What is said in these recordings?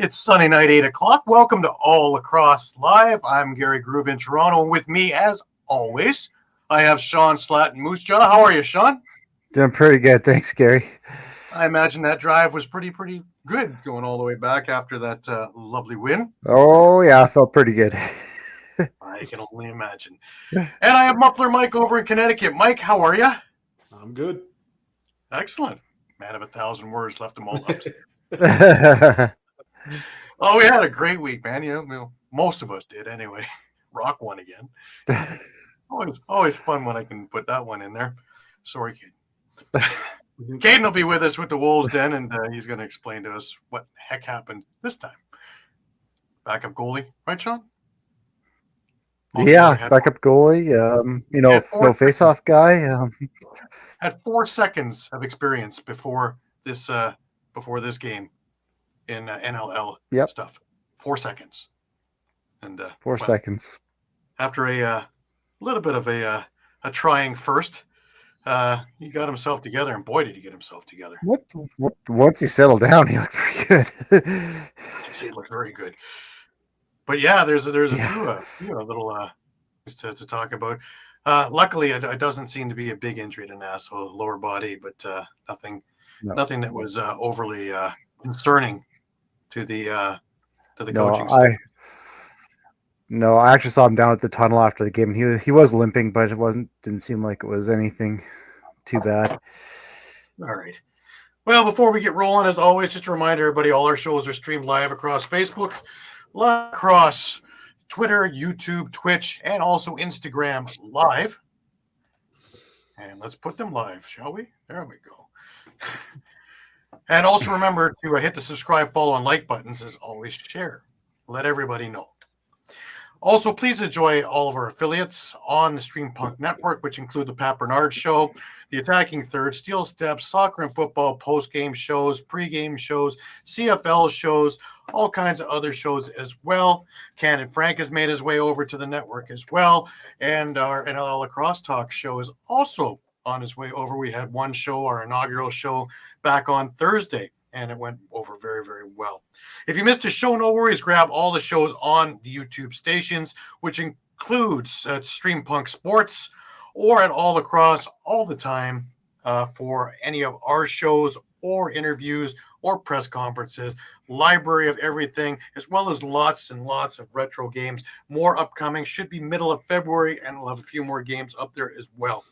It's Sunday night, 8 o'clock. Welcome to All Lacrosse Live. I'm Gary Groob in Toronto. With me, as always, I have Shawn Slaght and Moose Jaw. How are you, Shawn? Doing pretty good. Thanks, Gary. I imagine that drive was pretty good going all the way back after that lovely win. Oh, yeah, I felt pretty good. I can only imagine. And I have Muffler Mike over in Connecticut. Mike, how are you? I'm good. Excellent. Man of 1,000 words, left them all upstairs. Oh, we had a great week, man. You know, most of us did anyway. Rock won again. Always fun when I can put that one in there. Sorry, Caden. Caden will be with us with the Wolves Den, and he's going to explain to us what the heck happened this time. Backup goalie, right, Shawn? Yeah, backup goalie. No face-off guy. Had 4 seconds of experience before this game in NLL stuff. 4 seconds. And 4 seconds. After a little bit of a trying first, he got himself together, and boy, did he get himself together. Once he settled down, he looked pretty good. I'd say he looked very good. But yeah, there's a few little things to talk about. Luckily, it doesn't seem to be a big injury to an asshole, lower body, but nothing that was overly concerning to the coaching staff. I actually saw him down at the tunnel after the game. He was limping, but didn't seem like it was anything too bad. All right. Well, before we get rolling, as always, just a reminder, everybody, all our shows are streamed live across Facebook, across Twitter, YouTube, Twitch, and also Instagram live. And let's put them live, shall we? There we go. And also remember to hit the subscribe, follow, and like buttons. As always, share. Let everybody know. Also, please enjoy all of our affiliates on the Stream Punk Network, which include the Pat Bernard Show, the Attacking Third, Steel Steps, Soccer and Football, post-game shows, pre-game shows, CFL shows, all kinds of other shows as well. Ken and Frank has made his way over to the network as well. And our NLL Lacrosse Talk show is also on his way over. We had one show, our inaugural show, back on Thursday, and it went over very, very well. If you missed a show, no worries. Grab all the shows on the YouTube stations, which includes Stream Punk Sports or at All Lacrosse all the time for any of our shows or interviews or press conferences, library of everything, as well as lots and lots of retro games. More upcoming, should be middle of February, and we'll have a few more games up there as well.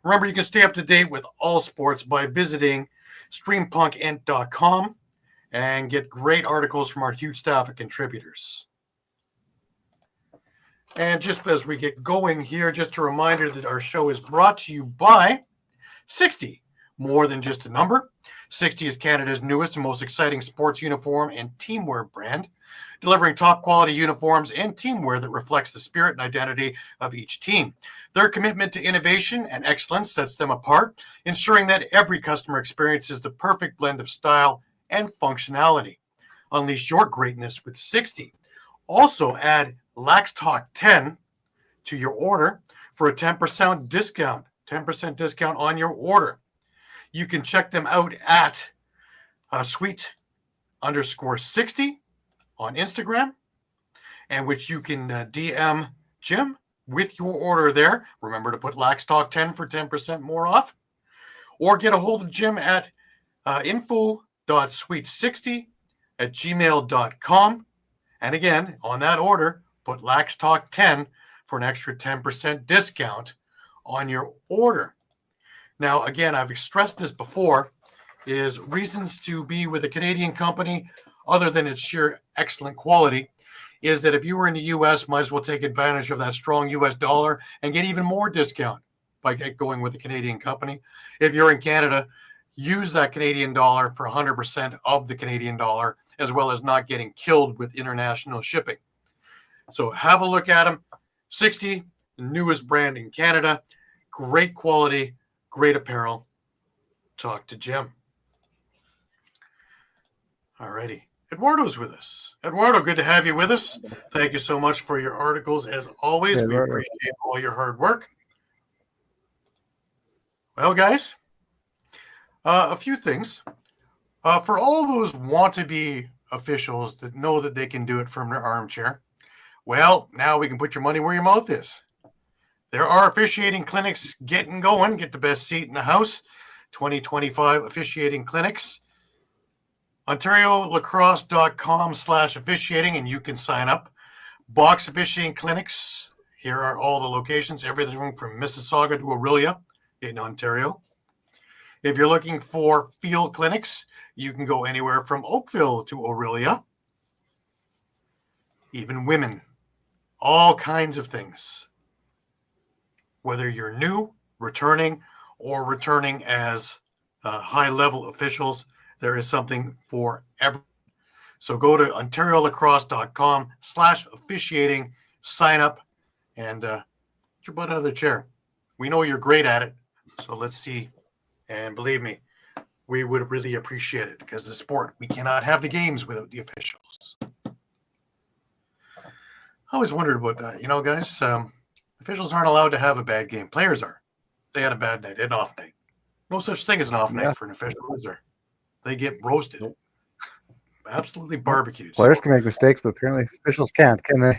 Remember, you can stay up to date with all sports by visiting streampunkentertainment.com and get great articles from our huge staff of contributors. And just as we get going here, just a reminder that our show is brought to you by 60, more than just a number. 60 is Canada's newest and most exciting sports uniform and teamwear brand, delivering top quality uniforms and teamwear that reflects the spirit and identity of each team. Their commitment to innovation and excellence sets them apart, ensuring that every customer experiences the perfect blend of style and functionality. Unleash your greatness with 60. Also add Lax Talk 10 to your order for a 10% discount. 10% discount on your order. You can check them out at sweet_60 on Instagram, and which you can DM Jim with your order there. Remember to put Lax Talk 10 for 10% more off, or get a hold of Jim at info.sweet60@gmail.com. And again, on that order, put Lax Talk 10 for an extra 10% discount on your order. Now, again, I've stressed this before, is reasons to be with a Canadian company, other than its sheer excellent quality, is that if you were in the U.S., might as well take advantage of that strong U.S. dollar and get even more discount by going with a Canadian company. If you're in Canada, use that Canadian dollar for 100% of the Canadian dollar, as well as not getting killed with international shipping. So have a look at them. 60, the newest brand in Canada. Great quality, great apparel. Talk to Jim. All righty. Eduardo's with us. Eduardo, good to have you with us. Thank you so much for your articles. As always, we appreciate all your hard work. Well, guys, a few things. For all those want-to-be officials that know that they can do it from their armchair. Well, now we can put your money where your mouth is. There are officiating clinics getting going. Get the best seat in the house. 2025 officiating clinics. OntarioLacrosse.com/officiating, and you can sign up. Box officiating clinics. Here are all the locations. Everything from Mississauga to Orillia in Ontario. If you're looking for field clinics, you can go anywhere from Oakville to Orillia. Even women. All kinds of things. Whether you're new, returning, or returning as high-level officials, there is something for everyone. So go to OntarioLacrosse.com/officiating, sign up, and get your butt out of the chair. We know you're great at it, so let's see. And believe me, we would really appreciate it because the sport, we cannot have the games without the officials. I always wondered about that. You know, guys, officials aren't allowed to have a bad game. Players are. They had a bad night, an off night. No such thing as an off night for an official, is there? They get roasted. Absolutely barbecued. Players can make mistakes, but apparently officials can't, can they?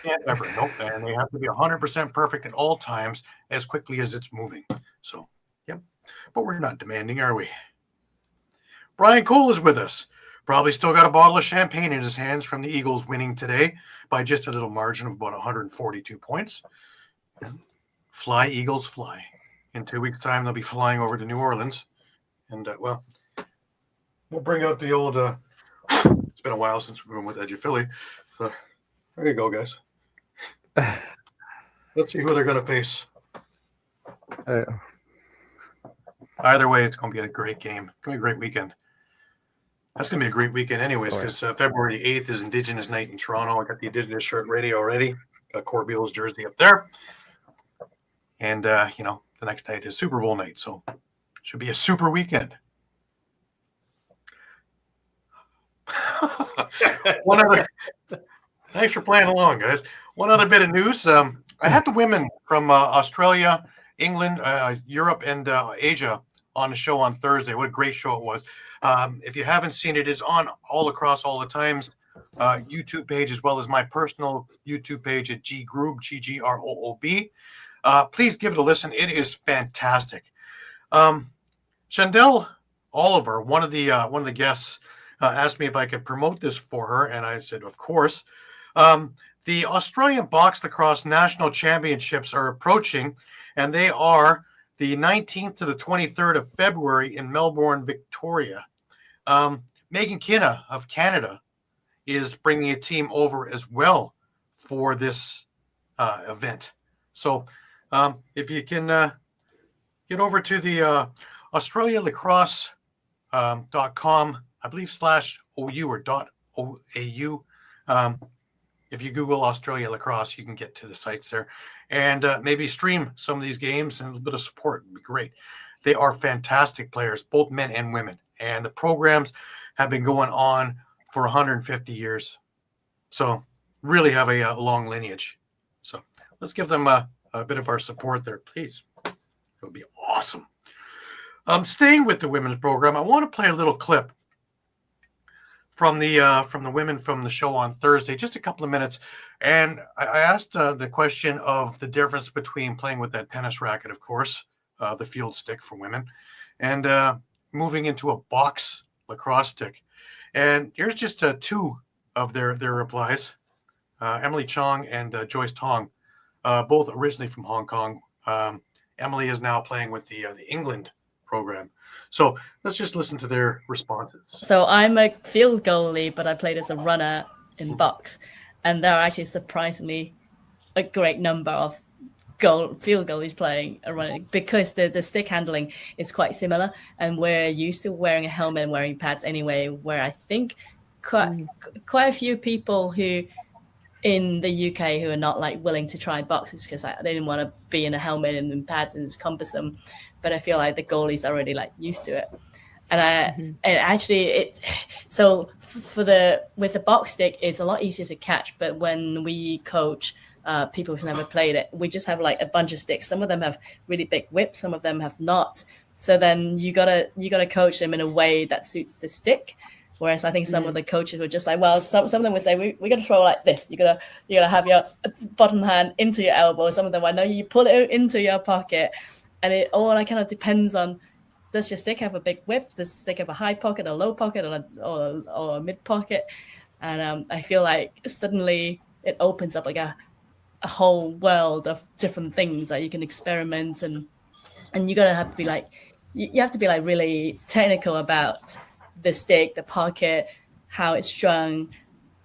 Can't ever. Nope. And they have to be 100% perfect at all times as quickly as it's moving. So, yep. But we're not demanding, are we? Brian Cole is with us. Probably still got a bottle of champagne in his hands from the Eagles winning today by just a little margin of about 142 points. Fly, Eagles, fly. In 2 weeks' time, they'll be flying over to New Orleans. And, well, we'll bring out the old it's been a while since we've been with Edge of Philly. So there you go, guys. Let's see who they're going to face. Either way, it's going to be a great game. It's going to be a great weekend. That's going to be a great weekend anyways, because February 8th is Indigenous Night in Toronto. I got the Indigenous shirt ready already. Got Corbeil's jersey up there. And, you know, the next night is Super Bowl night. So it should be a super weekend. One other, thanks for playing along, guys. One other bit of news. I had the women from Australia, England, Europe, and Asia on the show on Thursday. What a great show it was. If you haven't seen it, it's on all across all the times YouTube page, as well as my personal YouTube page at Groob, Groob. Please give it a listen. It is fantastic. Chandel Oliver, one of the guests, asked me if I could promote this for her, and I said, of course. The Australian Box Lacrosse National Championships are approaching, and they are the 19th to the 23rd of February in Melbourne, Victoria. Megan Kinna of Canada is bringing a team over as well for this event. So if you can get over to the AustraliaLacrosse.com, I believe /OU or .au. If you Google Australia Lacrosse, you can get to the sites there and maybe stream some of these games, and a little bit of support would be great. They are fantastic players, both men and women, and the programs have been going on for 150 years. So really have a long lineage. So let's give them a bit of our support there, please. It would be awesome. Staying with the women's program, I want to play a little clip from the women from the show on Thursday, just a couple of minutes. And I asked the question of the difference between playing with that tennis racket, of course, the field stick for women, and moving into a box lacrosse stick. And here's just two of their replies. Emily Chong and Joyce Tong, both originally from Hong Kong. Emily is now playing with the England program. So let's just listen to their responses. So I'm a field goalie, but I played as a runner in box. And there are actually surprisingly a great number of field goalies playing and running, because the stick handling is quite similar. And we're used to wearing a helmet and wearing pads anyway, where I think quite a few people who in the UK who are not like willing to try boxes because they didn't want to be in a helmet and in pads and it's cumbersome. But I feel like the goalies are already like used to it. And with the box stick, it's a lot easier to catch. But when we coach people who've never played it, we just have like a bunch of sticks. Some of them have really big whips, some of them have not. So then you gotta coach them in a way that suits the stick. Whereas I think some of the coaches were just like, well, some of them would say, we got to throw like this. You gotta have your bottom hand into your elbow. Some of them, I know you pull it into your pocket, and it all kind of depends on, does your stick have a big whip? Does the stick have a high pocket, a low pocket, or a mid pocket? And I feel like suddenly it opens up like a whole world of different things that you can experiment, and you gotta have to be like, you have to be like really technical about the stick, the pocket, how it's strung,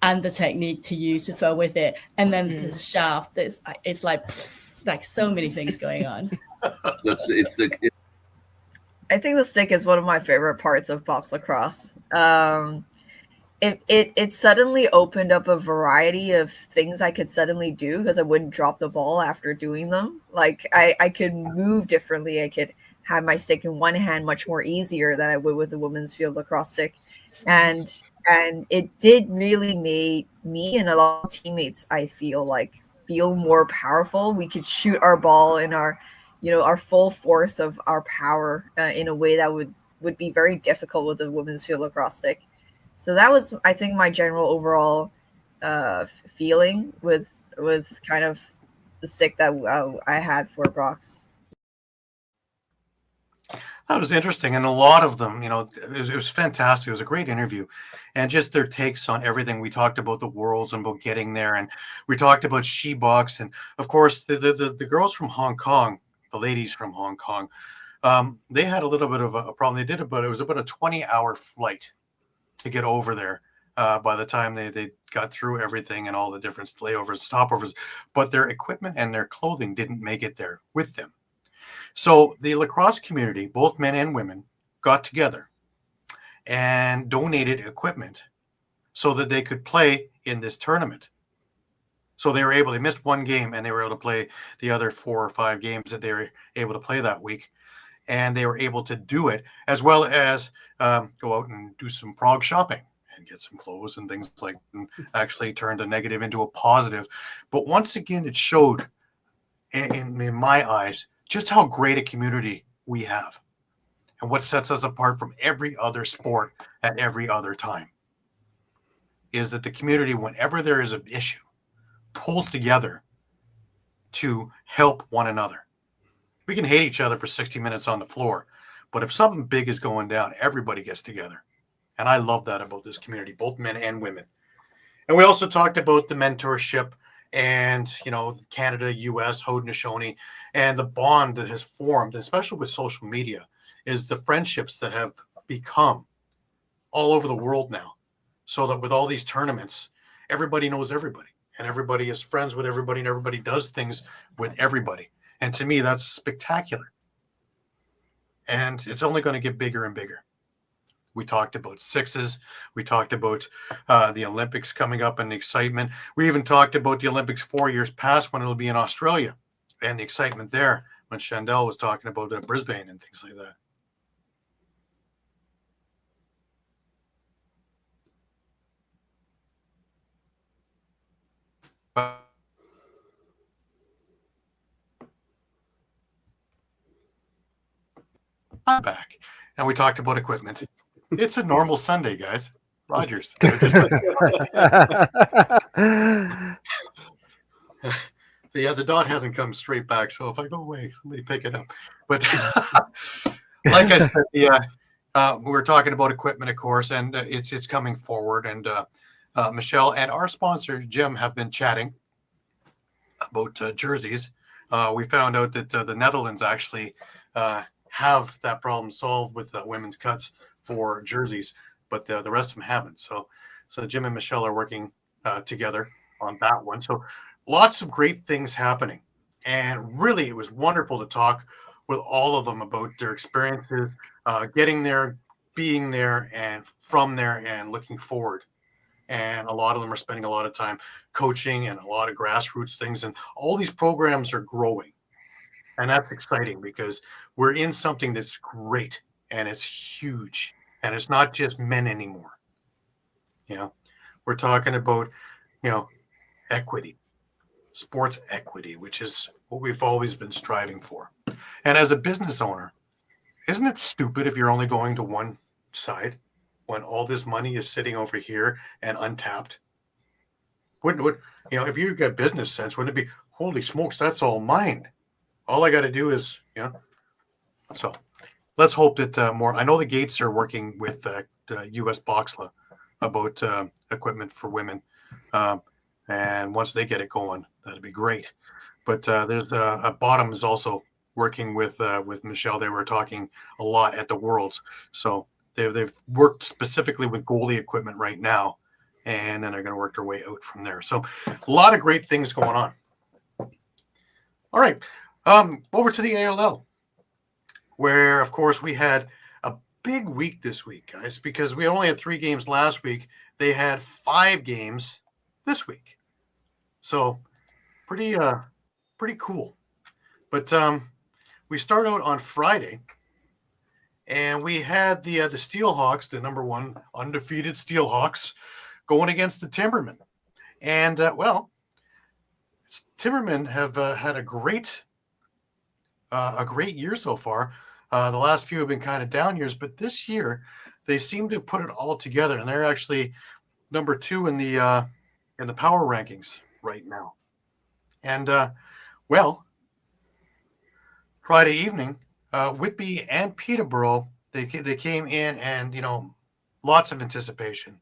and the technique to use to throw with it, and then the shaft. It's like so many things going on. I think the stick is one of my favorite parts of box lacrosse. It suddenly opened up a variety of things I could suddenly do because I wouldn't drop the ball after doing them. Like I could move differently. I could have my stick in one hand much more easier than I would with the women's field lacrosse stick. And it did really make me and a lot of teammates, I feel more powerful. We could shoot our ball in our full force of our power in a way that would be very difficult with the women's field lacrosse stick. So that was, I think, my general overall feeling with kind of the stick that I had for box. That was interesting, and a lot of them, it was fantastic. It was a great interview, and just their takes on everything. We talked about the worlds and about getting there, and we talked about she-box, and of course the girls from Hong Kong, the ladies from Hong Kong, they had a little bit of a problem. It was about a 20-hour flight to get over there by the time they got through everything and all the different layovers, stopovers, but their equipment and their clothing didn't make it there with them. So the lacrosse community, both men and women, got together and donated equipment so that they could play in this tournament. So they missed one game and they were able to play the other 4 or 5 games that they were able to play that week. And they were able to do it as well as go out and do some Prague shopping and get some clothes and things like that, and actually turned a negative into a positive. But once again, it showed in my eyes just how great a community we have and what sets us apart from every other sport at every other time is that the community, whenever there is an issue, pulls together to help one another. We can hate each other for 60 minutes on the floor, but if something big is going down, everybody gets together. And I love that about this community, both men and women. And we also talked about the mentorship and, Canada, US, Haudenosaunee, and the bond that has formed, especially with social media, is the friendships that have become all over the world now. So that with all these tournaments, everybody knows everybody and everybody is friends with everybody and everybody does things with everybody. And to me, that's spectacular. And it's only going to get bigger and bigger. We talked about sixes. We talked about the Olympics coming up and the excitement. We even talked about the Olympics 4 years past when it'll be in Australia and the excitement there when Chandel was talking about Brisbane and things like that. I'm back. And we talked about equipment. It's a normal Sunday, guys. Rogers. Yeah, the dot hasn't come straight back, so if I go away, somebody pick it up. But like I said, we were talking about equipment, of course, and it's coming forward. And Michelle and our sponsor, Jim, have been chatting about jerseys. We found out that the Netherlands actually have that problem solved with women's cuts for jerseys, but the rest of them haven't. So Jim and Michelle are working together on that one. So lots of great things happening. And really, it was wonderful to talk with all of them about their experiences, getting there, being there, and from there, and looking forward. And a lot of them are spending a lot of time coaching and a lot of grassroots things. And all these programs are growing. And that's exciting because we're in something that's great and it's huge. And it's not just men anymore. We're talking about, equity, sports equity, which is what we've always been striving for. And as a business owner, isn't it stupid if you're only going to one side? when all this money is sitting over here and untapped? Would if you got business sense, wouldn't it be, holy smokes, that's all mine? All I got to do is, So let's hope that more. I know the Gates are working with U.S. Boxla about equipment for women, and once they get it going, that'd be great. But there's Bottom is also working with Michelle. They were talking a lot at the Worlds, so they've worked specifically with goalie equipment right now, and then they're going to work their way out from there. So a lot of great things going on. All right, over to the ALL, where of course we had a big week this week, guys, because we only had 3 games last week. They had 5 games this week, so pretty cool. But we start out on Friday, and we had the Steelhawks, the number 1 undefeated Steelhawks, going against the Timbermen. And Timbermen have had a great year so far. The last few have been kind of down years, but this year they seem to have put it all together, and they're actually number 2 in the power rankings right now. And Friday evening, Whitby and Peterborough, they came in, and lots of anticipation,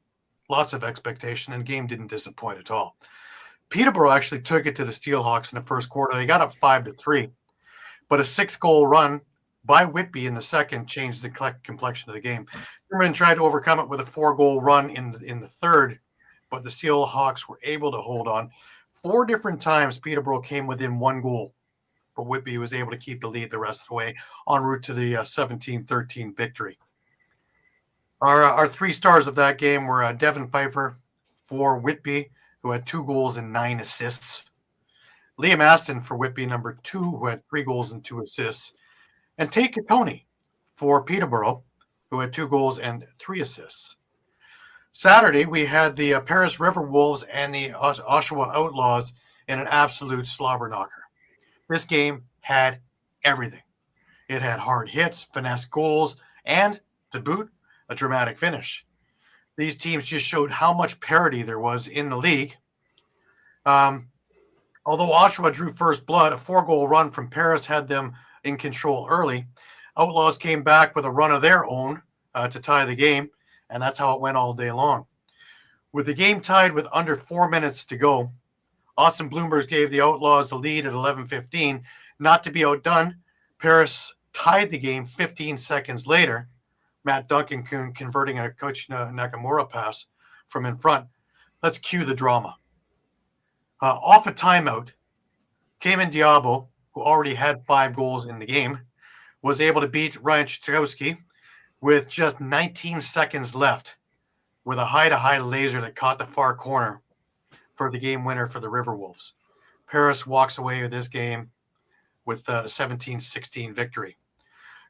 lots of expectation, and the game didn't disappoint at all. Peterborough actually took it to the Steelhawks in the first quarter. They got up 5-3, but a 6-goal run by Whitby in the second changed the complexion of the game. Timbermen tried to overcome it with a 4-goal run in the third, but the Steelhawks were able to hold on. 4 different times Peterborough came within 1 goal, but Whitby was able to keep the lead the rest of the way en route to the 17-13 victory. Our 3 stars of that game were Devin Piper for Whitby, who had 2 goals and 9 assists. Liam Aston for Whitby, number 2, who had 3 goals and 2 assists. And Tate Catoni for Peterborough, who had 2 goals and 3 assists. Saturday, we had the Paris River Wolves and the Oshawa Outlaws in an absolute slobber knocker. This game had everything. It had hard hits, finesse goals, and, to boot, a dramatic finish. These teams just showed how much parity there was in the league. Although Oshawa drew first blood, a 4-goal run from Paris had them in control early. Outlaws came back with a run of their own to tie the game, and that's how it went all day long. With the game tied with under 4 minutes to go, Austin Bloomberg gave the Outlaws the lead at 11:15. Not to be outdone, Paris tied the game 15 seconds later, Matt Duncan converting a Coach Nakamura pass from in front. Let's cue the drama. Off a timeout, Cayman Diabo, who already had 5 goals in the game, was able to beat Ryan Chikowski with just 19 seconds left with a high-to-high laser that caught the far corner for the game winner for the River Wolves. Paris walks away with this game with a 17-16 victory.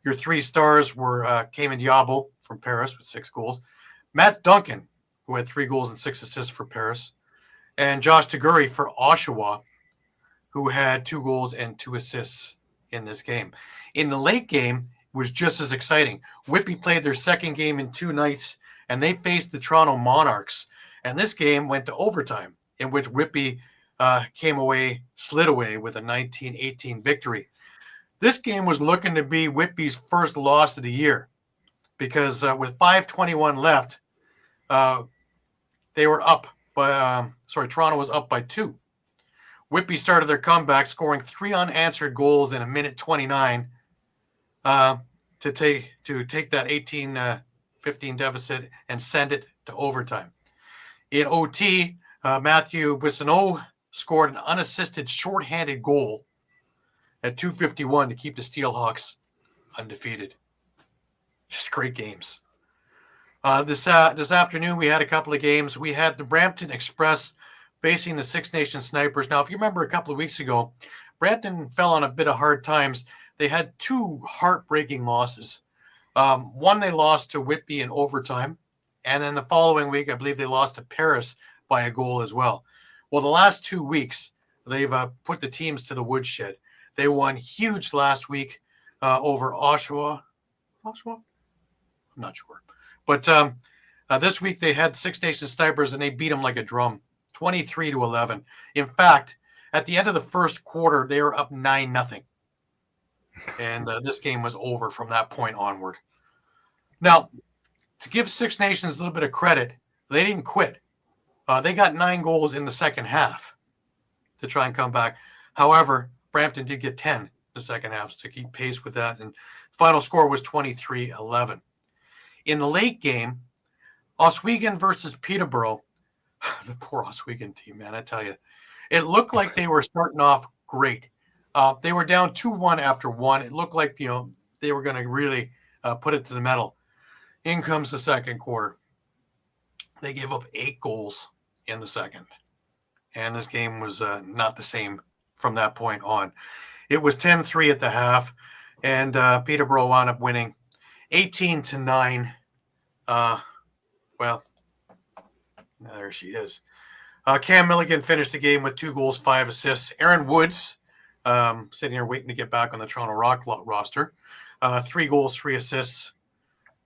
Your 3 stars were Cayman Diabo from Paris with 6 goals, Matt Duncan, who had 3 goals and 6 assists for Paris, and Josh Taguri for Oshawa, who had 2 goals and 2 assists in this game. In the late game, it was just as exciting. Whitby played their second game in 2 nights, and they faced the Toronto Monarchs. And this game went to overtime, in which Whitby slid away with a 19-18 victory. This game was looking to be Whitby's first loss of the year, because with 5:21 left, they were up by, Toronto was up by 2. Whitby started their comeback, scoring 3 unanswered goals in a minute 29 to take that 18-15 deficit and send it to overtime. In OT, Matthew Bissonneau scored an unassisted shorthanded goal at 2:51 to keep the Steelhawks undefeated. Just great games. This afternoon, we had a couple of games. We had the Brampton Express facing the Six Nations Snipers. Now, if you remember a couple of weeks ago, Brampton fell on a bit of hard times. They had 2 heartbreaking losses. One, they lost to Whitby in overtime. And then the following week, I believe they lost to Paris by a goal as well. Well, the last 2 weeks, they've put the teams to the woodshed. They won huge last week over Oshawa. I'm not sure. But This week they had Six Nations Snipers and they beat them like a drum, 23-11. In fact, at the end of the first quarter, they were up 9-0. And this game was over from that point onward. Now, to give Six Nations a little bit of credit, they didn't quit. They got 9 goals in the second half to try and come back. However, Brampton did get 10 in the second half to keep pace with that. And the final score was 23-11. In the late game, Oswego versus Peterborough, the poor Oswego team, man, I tell you. It looked like they were starting off great. They were down 2-1 after 1. It looked like, they were going to really put it to the metal. In comes the second quarter. They gave up 8 goals in the second. And this game was not the same from that point on. It was 10-3 at the half, and Peterborough wound up winning 18-9. Well, there she is. Cam Milligan finished the game with 2 goals, 5 assists. Aaron Woods, sitting here waiting to get back on the Toronto Rock roster, 3 goals, 3 assists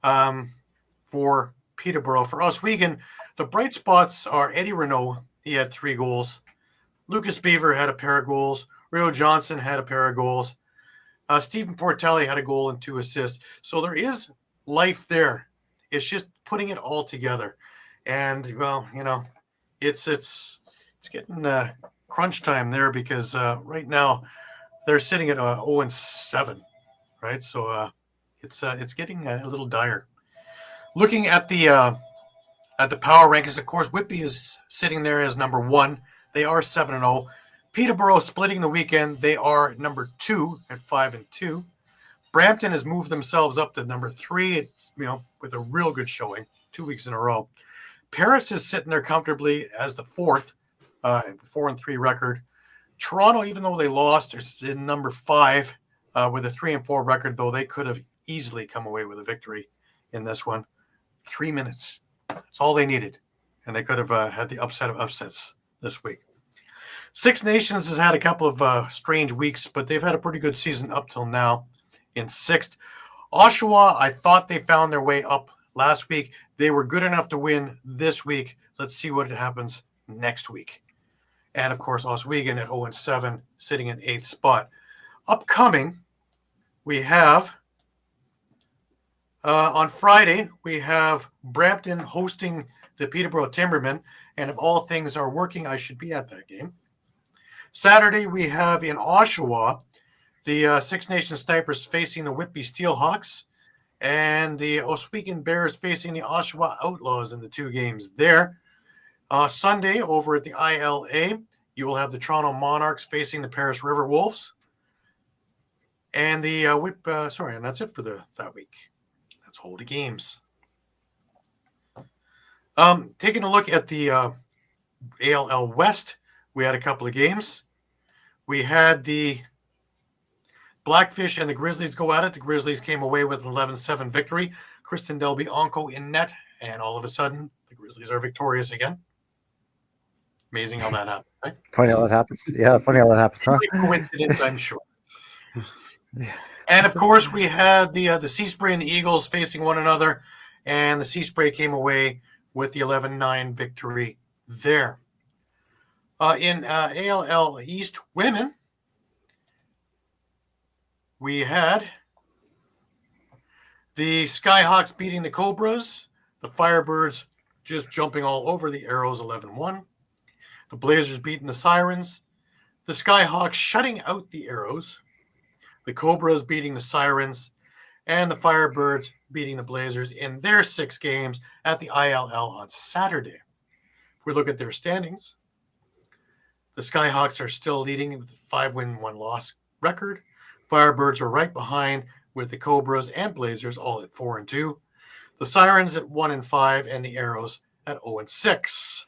for Peterborough. For Oswego, the bright spots are Eddie Renault. He had 3 goals. Lucas Beaver had a pair of goals. Rio Johnson had a pair of goals. Stephen Portelli had a goal and 2 assists. So there is life there. It's just putting it all together. And, well, it's getting crunch time there because right now they're sitting at 0-7, right? So it's getting a little dire. Looking at the power rankings, of course, Whitby is sitting there as number 1. They are 7-0. Peterborough splitting the weekend. They are number 2 at 5-2. Brampton has moved themselves up to number 3, with a real good showing, 2 weeks in a row. Paris is sitting there comfortably as the 4th, 4-3 record. Toronto, even though they lost, is in number 5 with a 3-4 record, though they could have easily come away with a victory in this one. 3 minutes. That's all they needed. And they could have had the upset of upsets this week. Six Nations has had a couple of strange weeks, but they've had a pretty good season up till now in 6th. Oshawa, I thought they found their way up last week. They were good enough to win this week. Let's see what happens next week. And, of course, Oswego at 0-7, sitting in 8th spot. Upcoming, we have, on Friday, we have Brampton hosting the Peterborough Timbermen. And if all things are working, I should be at that game. Saturday, we have in Oshawa, the Six Nations Snipers facing the Whitby Steelhawks. And the Oswego Bears facing the Oshawa Outlaws in the 2 games there. Sunday, over at the ILA, you will have the Toronto Monarchs facing the Paris River Wolves. And the and that's it for that week. That's all the games. Taking a look at the ALL West, we had a couple of games. We had the Blackfish and the Grizzlies go at it. The Grizzlies came away with an 11-7 victory. Kristen Delby-Onko in net, and all of a sudden, the Grizzlies are victorious again. Amazing how that happens, right? Funny how that happens. Yeah, funny how that happens, huh? Coincidence, I'm sure. And, of course, we had the Sea Spray and the Eagles facing one another, and the Sea Spray came away with the 11-9 victory there. In ALL East Women, we had the Skyhawks beating the Cobras, the Firebirds just jumping all over the Arrows 11-1, the Blazers beating the Sirens, the Skyhawks shutting out the Arrows, the Cobras beating the Sirens, and the Firebirds beating the Blazers in their 6 games at the ILL on Saturday. If we look at their standings, the Skyhawks are still leading with a 5-win, 1-loss record. Firebirds are right behind with the Cobras and Blazers all at 4-2. The Sirens at 1-5 and the Arrows at 0-6.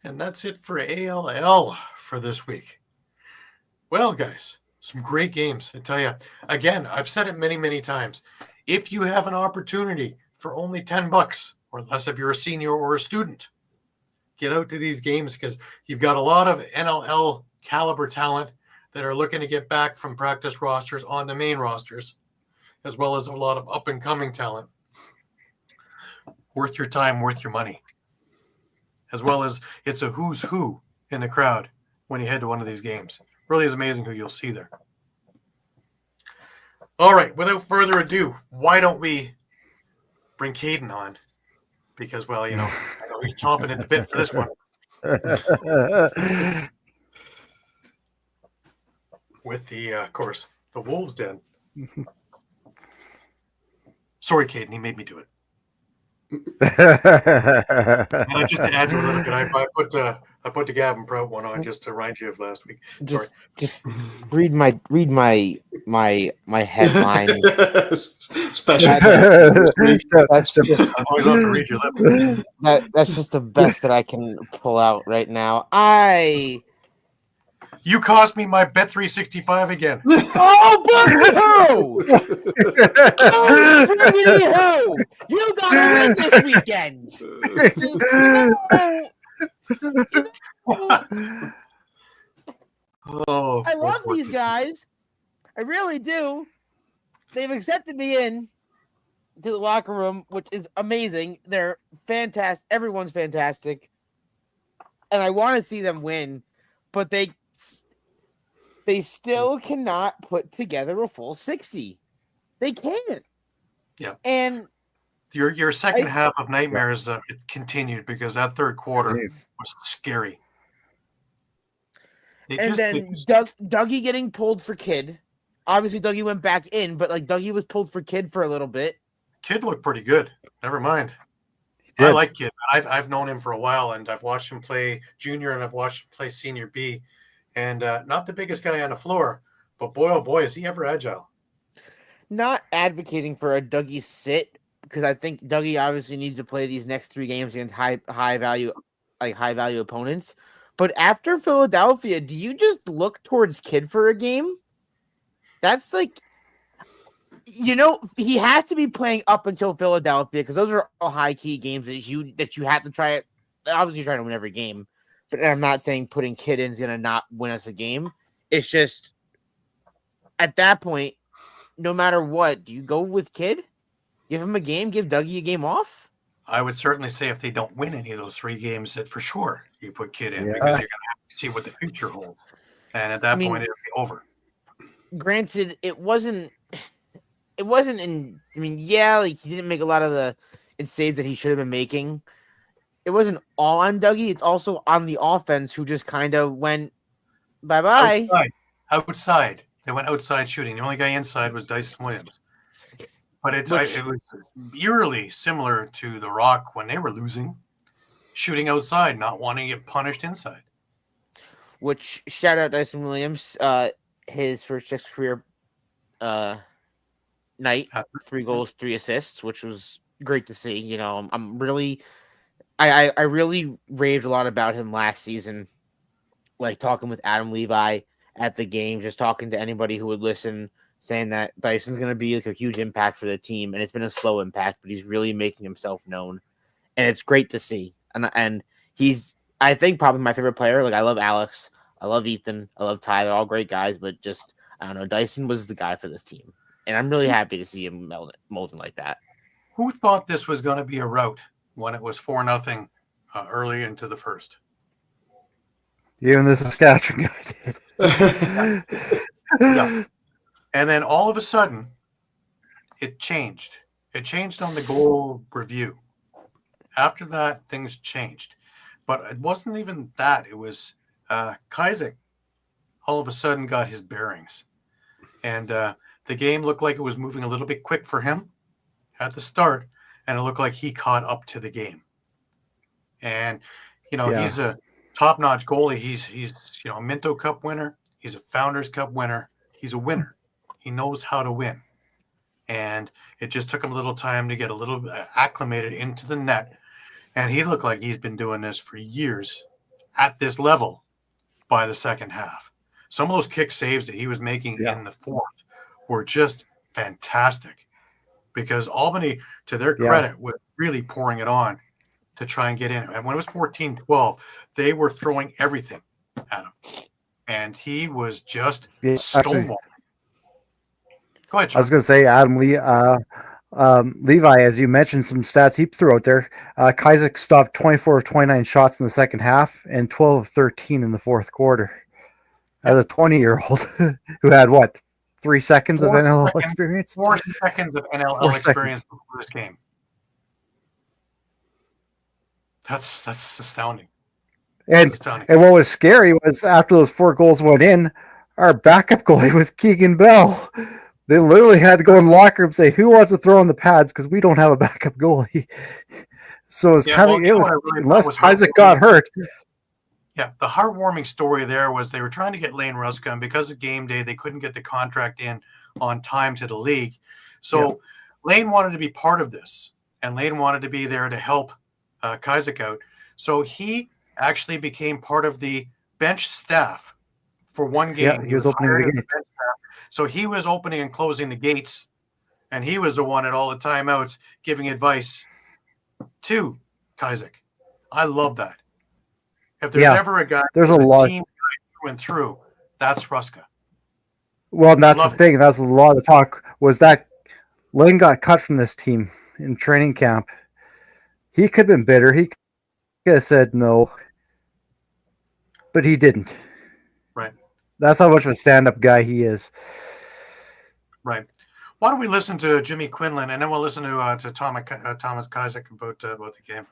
And that's it for ALL for this week. Well, guys, some great games. I tell you, again, I've said it many, many times. If you have an opportunity for only $10 or less if you're a senior or a student, get out to these games because you've got a lot of NLL caliber talent that are looking to get back from practice rosters on the main rosters, as well as a lot of up-and-coming talent worth your time, worth your money. As well as it's a who's who in the crowd when you head to one of these games. Really is amazing who you'll see there. All right, without further ado, why don't we bring Caden on? Because, well, I know he's chomping at the bit for this one. With the, of course, the Wolves Den. Sorry, Caden, he made me do it. And just to add to a little bit, I put the Gavin Prout one on just to remind you of last week. Just read my headline. Special. That's just Always love to read your lips. that's just the best that I can pull out right now. You cost me my Bet365 again. Oh, friggin' ho! You gotta win this weekend. Oh, I love these guys. I really do. They've accepted me in to the locker room, which is amazing. They're fantastic. Everyone's fantastic. And I want to see them win, but they still cannot put together a full 60. They can't. Yeah. And your second half of Nightmares it continued because that third quarter was scary. Dougie getting pulled for Kid. Obviously, Dougie went back in, but Dougie was pulled for Kid for a little bit. Kid looked pretty good. Never mind. I like Kid. I've known him for a while, and I've watched him play junior, and I've watched him play senior B. And not the biggest guy on the floor, but boy, oh boy, is he ever agile. Not advocating for a Dougie sit, because I think Dougie obviously needs to play these next 3 games against high value opponents. But after Philadelphia, do you just look towards Kid for a game? That's he has to be playing up until Philadelphia, because those are all high key games that you have to try it. Obviously, you're trying to win every game. But I'm not saying putting Kid in is going to not win us a game. It's just, at that point, no matter what, do you go with Kid? Give him a game? Give Dougie a game off? I would certainly say if they don't win any of those 3 games, that for sure you put Kid in because you're going to have to see what the future holds. And at that point, it'll be over. Granted, it wasn't in. I mean, yeah, he didn't make a lot of the saves that he should have been making. It wasn't all on Dougie. It's also on the offense, who just kind of went bye-bye. Outside. They went outside shooting. The only guy inside was Dyson Williams. But it was eerily similar to the Rock when they were losing, shooting outside, not wanting to get punished inside. Which, shout out Dyson Williams, his first career night, 3 goals, 3 assists, which was great to see. I'm really... I really raved a lot about him last season, talking with Adam Levi at the game, just talking to anybody who would listen, saying that Dyson's going to be a huge impact for the team, and it's been a slow impact, but he's really making himself known, and it's great to see. And he's, I think, probably my favorite player. I love Alex, I love Ethan, I love Ty. They're all great guys, but just, I don't know, Dyson was the guy for this team, and I'm really happy to see him molding like that. Who thought this was going to be a rout when it was 4-0 early into the first? Even the Saskatchewan guy did. Yeah. And then all of a sudden, it changed. It changed on the goal review. After that, things changed. But it wasn't even that. It was Kostiuk all of a sudden got his bearings. And the game looked like it was moving a little bit quick for him at the start. And it looked like he caught up to the game. And, he's a top-notch goalie. He's a Minto Cup winner. He's a Founders Cup winner. He's a winner. He knows how to win. And it just took him a little time to get a little acclimated into the net. And he looked like he's been doing this for years at this level by the second half. Some of those kick saves that he was making in the fourth were just fantastic. Because Albany, to their credit, was really pouring it on to try and get in. And when it was 14-12, they were throwing everything at him. And he was just stonewalling. Go ahead, Shawn. I was going to say, Adam Lee, Levi, as you mentioned, some stats he threw out there. Kostiuk stopped 24 of 29 shots in the second half and 12 of 13 in the fourth quarter. As a 20-year-old who had, 3 seconds of NLL experience? 4 seconds of NLL experience before this game. That's astounding. And what was scary was after those 4 goals went in, our backup goalie was Keegan Bell. They literally had to go in the locker room and say, "Who wants to throw on the pads?" Because we don't have a backup goalie. So it's unless Kostiuk got hurt. Yeah, the heartwarming story there was they were trying to get Lane Ruska, and because of game day, they couldn't get the contract in on time to the league. So Lane wanted to be part of this, and Lane wanted to be there to help Kostiuk out. So he actually became part of the bench staff for one game. Yeah, he was opening the gates. So he was opening and closing the gates, and he was the one at all the timeouts giving advice to Kostiuk. I love that. If there's ever a guy, there's a lot team through and through, that's Ruska. Well, and that's the thing. That's a lot of the talk was that Lane got cut from this team in training camp. He could have been bitter. He could have said no, but he didn't. Right. That's how much of a stand-up guy he is. Right. Why don't we listen to Jimmy Quinlan, and then we'll listen to Thomas Kostiuk about the game.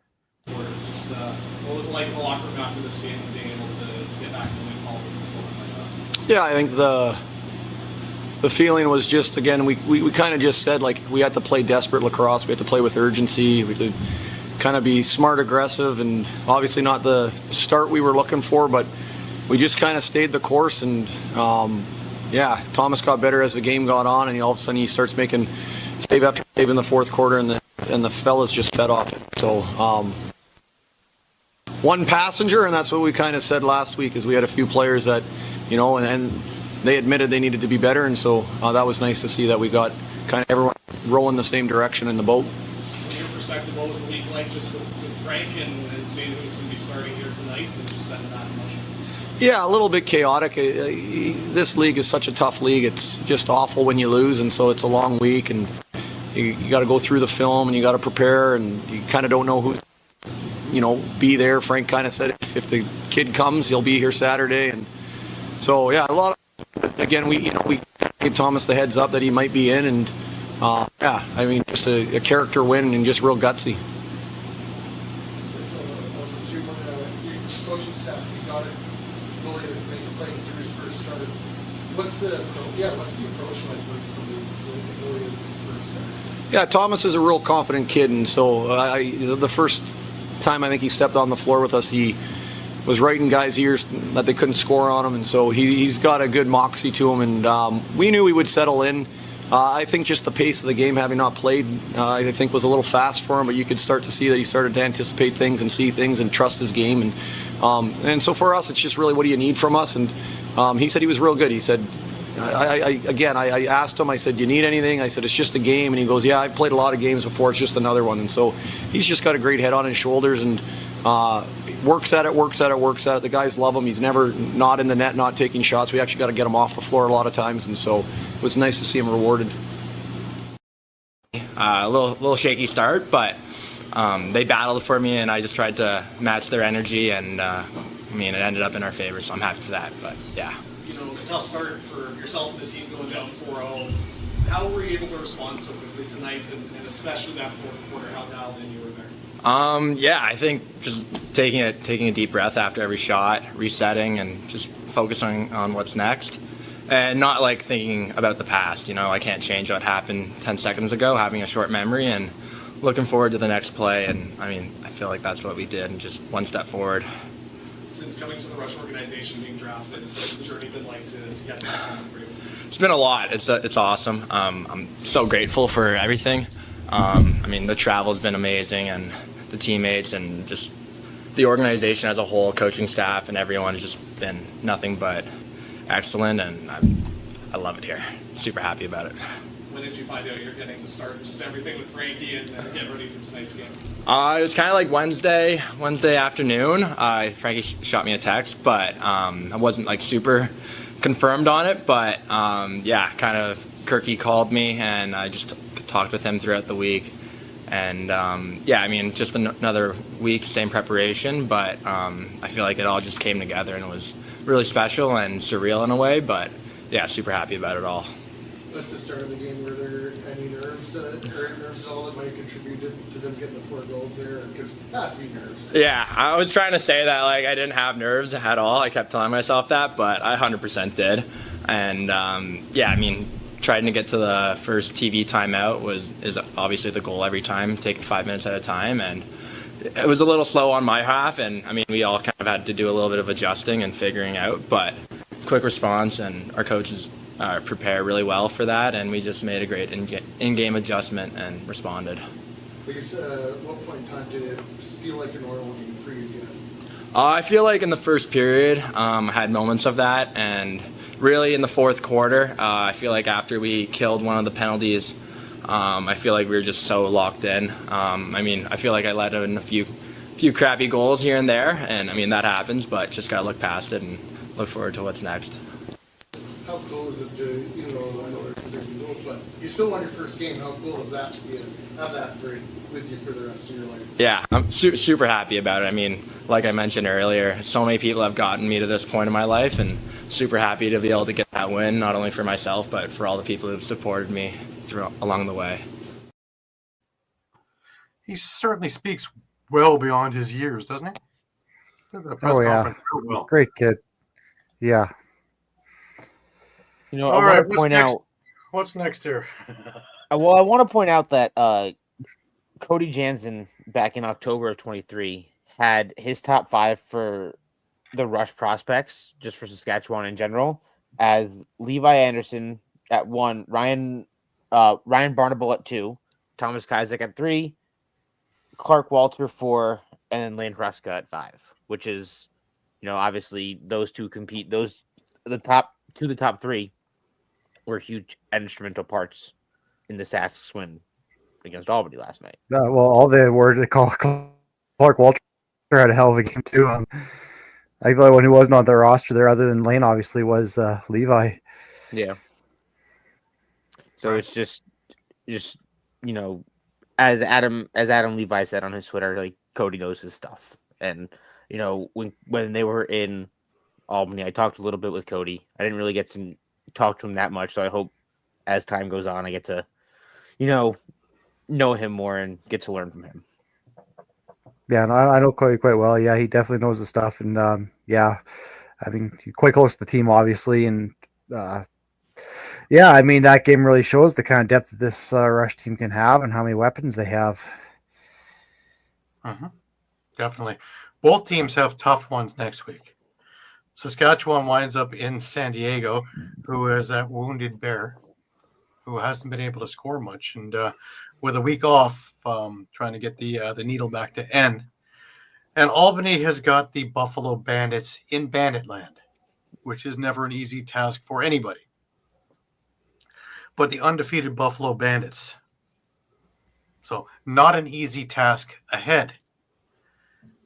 Just, what was it like in the locker room after this game and being able to get back to the win column and performance like that? Yeah, I think the feeling was just, again, we kind of just said, like, we had to play desperate lacrosse. We had to play with urgency. We had to kind of be smart, aggressive, and obviously not the start we were looking for, but we just kind of stayed the course. And, Thomas got better as the game got on, and all of a sudden he starts making save after save in the fourth quarter, and the fellas just fed off it. So, one passenger, and that's what we kind of said last week, is we had a few players that, and they admitted they needed to be better, and so that was nice to see that we got kind of everyone rowing the same direction in the boat. From your perspective, what was the week like just with Frank and seeing who's going to be starting here tonight and just setting that in motion? Yeah, a little bit chaotic. This league is such a tough league. It's just awful when you lose, and so it's a long week, and you got to go through the film, and you got to prepare, and you kind of don't know who's be there. Frank kind of said if the kid comes, he'll be here Saturday, and so a lot of, again, we gave Thomas the heads up that he might be in, and just a character win and just real gutsy. Coaching staff, you got it. Willie is playing through his first start. What's the approach like with somebody like Willie is his first start? Yeah, Thomas is a real confident kid, and so the first time I think he stepped on the floor with us, he was right in guys' ears that they couldn't score on him, and so he's got a good moxie to him, and we knew he would settle in. I think just the pace of the game, having not played, I think was a little fast for him, but you could start to see that he started to anticipate things and see things and trust his game, and so for us, it's just really, what do you need from us? And he said he was real good. He said, I asked him, I said, "Do you need anything?" I said, "It's just a game." And he goes, "Yeah, I've played a lot of games before. It's just another one." And so he's just got a great head on his shoulders, and works at it. The guys love him. He's never not in the net, not taking shots. We actually got to get him off the floor a lot of times, and so it was nice to see him rewarded. A little shaky start, but they battled for me, and I just tried to match their energy, and it ended up in our favor, so I'm happy for that. But yeah. It was a tough start for yourself and the team going down 4-0. How were you able to respond so quickly tonight, and especially that fourth quarter, how dialed in you were there? I think just taking a deep breath after every shot, resetting, and just focusing on what's next, and not like thinking about the past. I can't change what happened 10 seconds ago, having a short memory, and looking forward to the next play. And I feel like that's what we did, and just one step forward. Since coming to the Rush organization, being drafted, what's the journey been like to get to this moment for you? It's been a lot. It's awesome. I'm so grateful for everything. The travel's been amazing, and the teammates, and just the organization as a whole, coaching staff, and everyone has just been nothing but excellent, and I love it here. Super happy about it. When did you find out you're getting the start, just everything with Frankie and get ready for tonight's game? It was kind of like Wednesday afternoon. Frankie shot me a text, but I wasn't like super confirmed on it. But kind of Kirky called me, and I just talked with him throughout the week. And yeah, I mean, just another week, same preparation, but I feel like it all just came together and it was really special and surreal in a way. But yeah, super happy about it all. At the start of the game, were there any nerves at all that might have contributed to them getting the 4 goals there? Because it has to be nerves. Yeah, I was trying to say that like I didn't have nerves at all. I kept telling myself that, but I 100% did. And yeah, I mean, trying to get to the first TV timeout is obviously the goal every time. Take it 5 minutes at a time, and it was a little slow on my half. And I mean, we all kind of had to do a little bit of adjusting and figuring out, but quick response, and our coaches prepare really well for that, and we just made a great in-game adjustment and responded. Because at what point in time did it feel like a normal game for you again? I feel like in the first period, I had moments of that, and really in the fourth quarter, I feel like after we killed one of the penalties, I feel like we were just so locked in. I mean, I feel like I let in a few crappy goals here and there, and I mean, that happens, but just gotta look past it and look forward to what's next. How cool is it to, I know there's different goals, but you still won your first game. How cool is that to have that with you for the rest of your life? Yeah, I'm super happy about it. I mean, like I mentioned earlier, so many people have gotten me to this point in my life, and super happy to be able to get that win, not only for myself, but for all the people who've supported me along the way. He certainly speaks well beyond his years, doesn't he? Oh, yeah. Well. Great kid. Yeah. I want to point out. What's next here? Well, I want to point out that Cody Jansen back in October of 23 had his top 5 for the rush prospects, just for Saskatchewan in general, as Levi Anderson at 1, Ryan Barnable at 2, Thomas Kazak at 3, Clark Walter 4, and then Lane Ruska at 5, which is, obviously those two compete. The top 3 were huge instrumental parts in the Sask's win against Albany last night. Well, all they were to call Clark Walter had a hell of a game too. I think the only one who wasn't on the roster there, other than Lane, obviously, was Levi. Yeah. So it's just as Adam Levi said on his Twitter, like Cody knows his stuff, and when they were in Albany, I talked a little bit with Cody. I didn't really get to talk to him that much, so I hope as time goes on, I get to, know him more and get to learn from him. Yeah, and I know Cody quite well. Yeah, he definitely knows the stuff, and yeah, I mean, he's quite close to the team, obviously, and yeah, I mean, that game really shows the kind of depth that this rush team can have and how many weapons they have. Mm-hmm. Definitely. Both teams have tough ones next week. Saskatchewan winds up in San Diego, who is that wounded bear, who hasn't been able to score much, and with a week off, trying to get the needle back to N. And Albany has got the Buffalo Bandits in Banditland, which is never an easy task for anybody. But the undefeated Buffalo Bandits. So not an easy task ahead.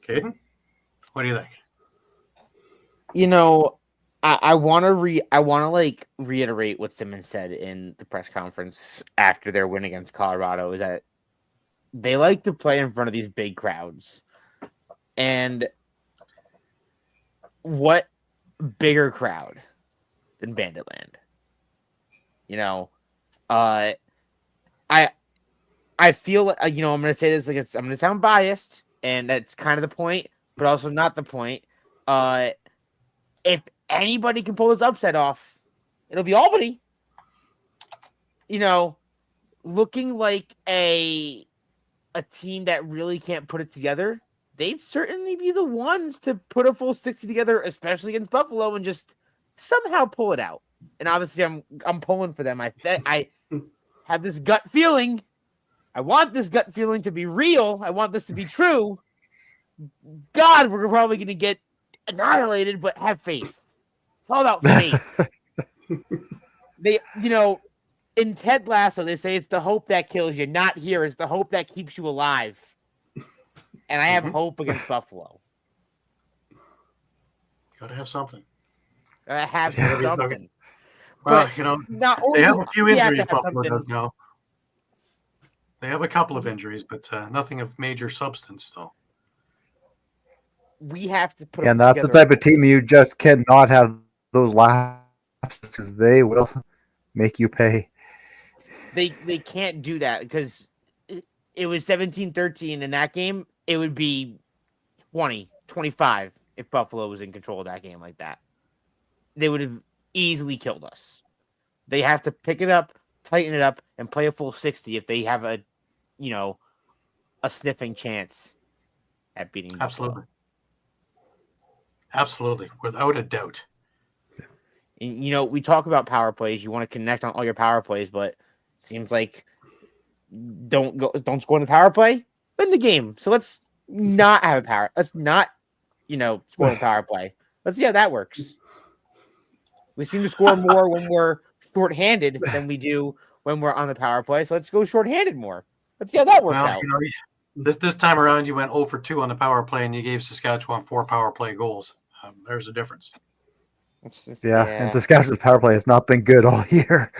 Caden, what do you think? I want to reiterate what Simmons said in the press conference after their win against Colorado, is that they like to play in front of these big crowds. And what bigger crowd than Banditland? I feel like, I'm going to say this, like I'm going to sound biased, and that's kind of the point, but also not the point. If anybody can pull this upset off, it'll be Albany. Looking like a team that really can't put it together, they'd certainly be the ones to put a full 60 together, especially against Buffalo, and just somehow pull it out. And obviously, I'm pulling for them. I have this gut feeling. I want this gut feeling to be real. I want this to be true. God, we're probably going to get annihilated, but have faith. It's all about faith. They, in Ted Lasso, they say it's the hope that kills you. Not here. It's the hope that keeps you alive. And I have hope against Buffalo. Gotta have something. I have something. Well, not they have a few injuries, Buffalo does now. They have a couple of injuries, but nothing of major substance, though. We have to put And up that's the together. type of team you just cannot have those lapses because they will make you pay. They can't do that because it was 17-13 in that game. It would be 20-25 if Buffalo was in control of that game like that. They would have easily killed us. They have to pick it up, tighten it up, and play a full 60 if they have a sniffing chance at beating Buffalo. Absolutely, without a doubt. And, we talk about power plays. You want to connect on all your power plays, but it seems like don't score in the power play, win the game. So let's not have a power. Let's not, score in the power play. Let's see how that works. We seem to score more when we're shorthanded than we do when we're on the power play. So let's go shorthanded more. Let's see how that works out. This time around, you went 0 for 2 on the power play, and you gave Saskatchewan 4 power play goals. There's a difference. And Saskatchewan's power play has not been good all year.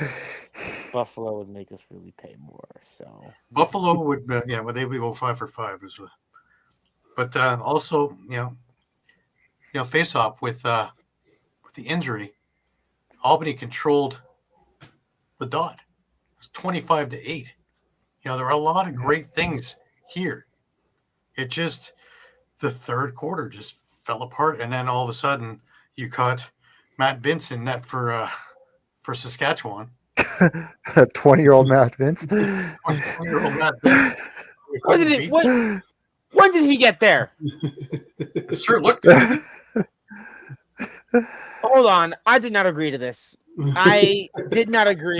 Buffalo would make us really pay more. So Buffalo would, they would go 5 for 5 as well. But also, face off with the injury, Albany controlled the dot. It was 25-8. There were a lot of great things here. It just the third quarter just fell apart, and then all of a sudden you caught Matt Vince in net for Saskatchewan. 20-year-old Matt Vince. 20-year-old Matt Vince. When did he get there? It sure looked good. Hold on. I did not agree to this. I did not agree.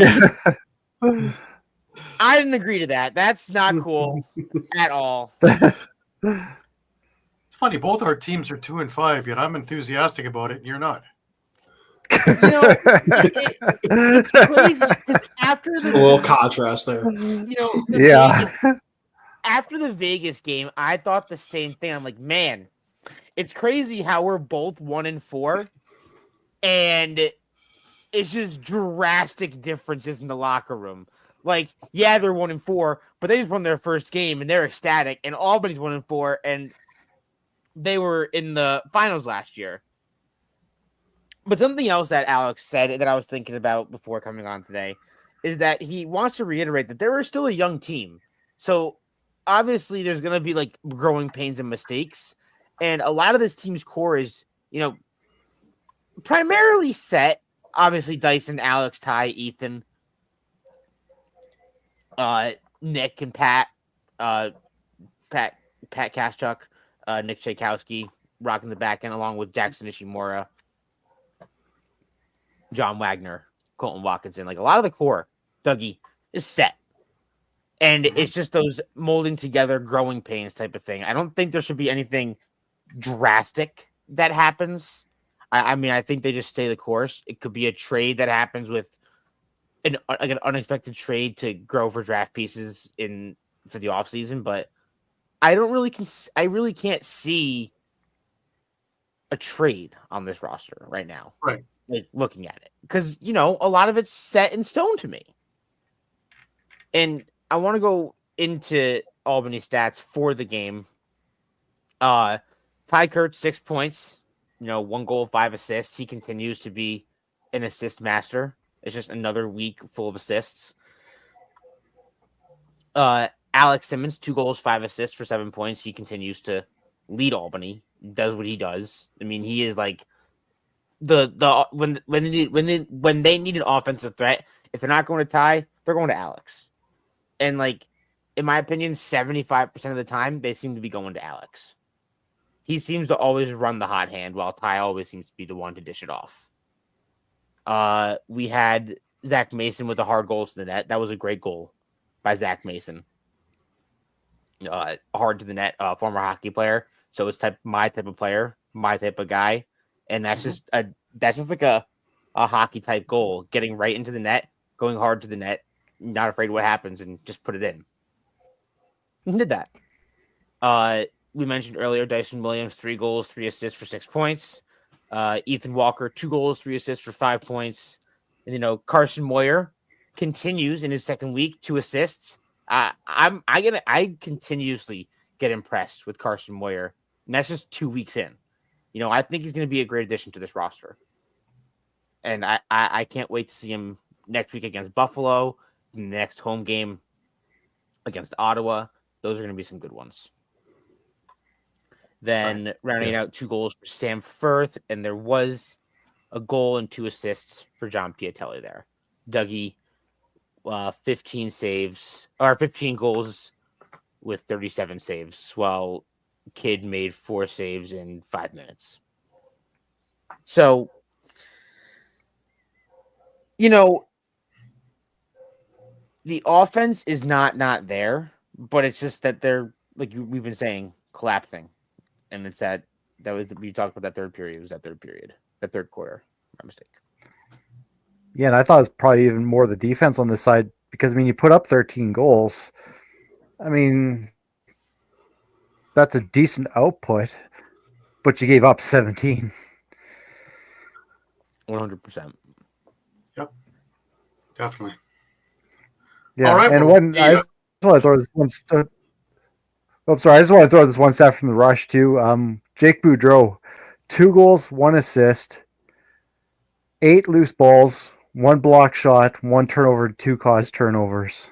I didn't agree to that. That's not cool at all. It's funny. Both our teams are 2 and 5, yet I'm enthusiastic about it, and you're not. It's crazy. After a little contrast there. After the Vegas game, I thought the same thing. I'm like, man, it's crazy how we're both 1 and 4, and it's just drastic differences in the locker room. Like, yeah, they're 1 and 4, but they just won their first game and they're ecstatic. And Albany's 1 and 4, and they were in the finals last year. But something else that Alex said that I was thinking about before coming on today is that he wants to reiterate that there is still a young team. So obviously there's going to be like growing pains and mistakes. And a lot of this team's core is, primarily set. Obviously Dyson, Alex, Ty, Ethan, Nick and Pat Kostiuk, Nick Tchaikovsky rocking the back end along with Jackson Ishimura, John Wagner, Colton Watkinson. Like a lot of the core, Dougie, is set. And it's just those molding together, growing pains type of thing. I don't think there should be anything drastic that happens. I mean, I think they just stay the course. It could be a trade that happens with an unexpected trade to grow for draft pieces for the offseason, but I really can't see a trade on this roster right now. Right. Like looking at it. Because, a lot of it's set in stone to me. And I want to go into Albany stats for the game. Ty Kurtz, 6 points, 1 goal, 5 assists. He continues to be an assist master. It's just another week full of assists. Alex Simmons, 2 goals, 5 assists for 7 points. He continues to lead Albany. Does what he does. I mean, he is like when they need an offensive threat. If they're not going to Ty, they're going to Alex. And like, in my opinion, 75% of the time they seem to be going to Alex. He seems to always run the hot hand, while Ty always seems to be the one to dish it off. We had Zach Mason with a hard goal to the net. That was a great goal by Zach Mason. Hard to the net, former hockey player. So it's my type of player, my type of guy, and that's just like a hockey type goal, getting right into the net, going hard to the net, not afraid of what happens, and just put it in. He did that. We mentioned earlier Dyson Williams, 3 goals, 3 assists for 6 points. Ethan Walker, 2 goals, 3 assists for 5 points. And, Carson Moyer continues in his second week, 2 assists. I continuously get impressed with Carson Moyer, and that's just 2 weeks in. I think he's going to be a great addition to this roster, and I can't wait to see him next week against Buffalo, the next home game against Ottawa. Those are going to be some good ones. Then rounding out 2 goals for Sam Firth, and there was a goal and 2 assists for John Piatelli there. Dougie, 15 saves, or 15 goals with 37 saves, while Kidd made 4 saves in 5 minutes. So, the offense is not there, but it's just that they're, like we've been saying, collapsing. And it's we talked about that third period. It was that third quarter. My mistake. Yeah, and I thought it was probably even more the defense on this side because, you put up 13 goals. That's a decent output, but you gave up 17. 100%. Yep, definitely. Yeah, all right. And I just want to throw this one. I just want to throw this one stat from the Rush too. Jake Boudreau, 2 goals, 1 assist, 8 loose balls, 1 block shot, 1 turnover, 2 caused turnovers.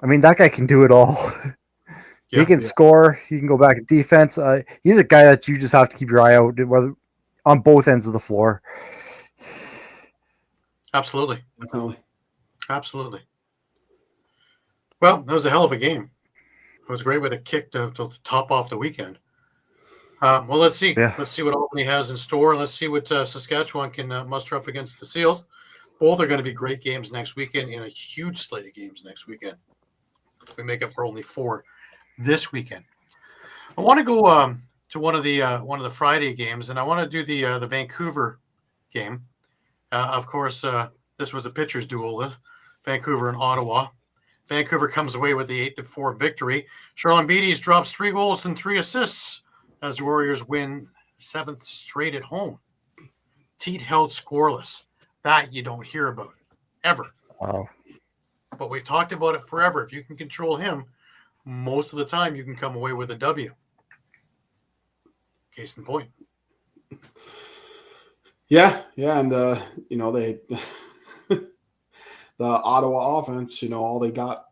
That guy can do it all. He can score. He can go back in defense. He's a guy that you just have to keep your eye out whether on both ends of the floor. Absolutely. Definitely. Absolutely. Well, that was a hell of a game. It was a great way to kick to top off the weekend. Well, let's see. Yeah. Let's see what Albany has in store. Let's see what Saskatchewan can muster up against the Seals. Both are going to be great games next weekend and a huge slate of games next weekend. We make up for only 4 this weekend. I want to go to one of the Friday games, and I want to do the Vancouver game. Of course, this was a pitcher's duel, Vancouver and Ottawa. Vancouver comes away with the 8-4 victory. Charlotte Beatties drops 3 goals and 3 assists as the Warriors win 7th straight at home. Teat held scoreless. That you don't hear about ever. Wow. But we've talked about it forever. If you can control him, most of the time you can come away with a W. Case in point. Yeah, and they the Ottawa offense, all they got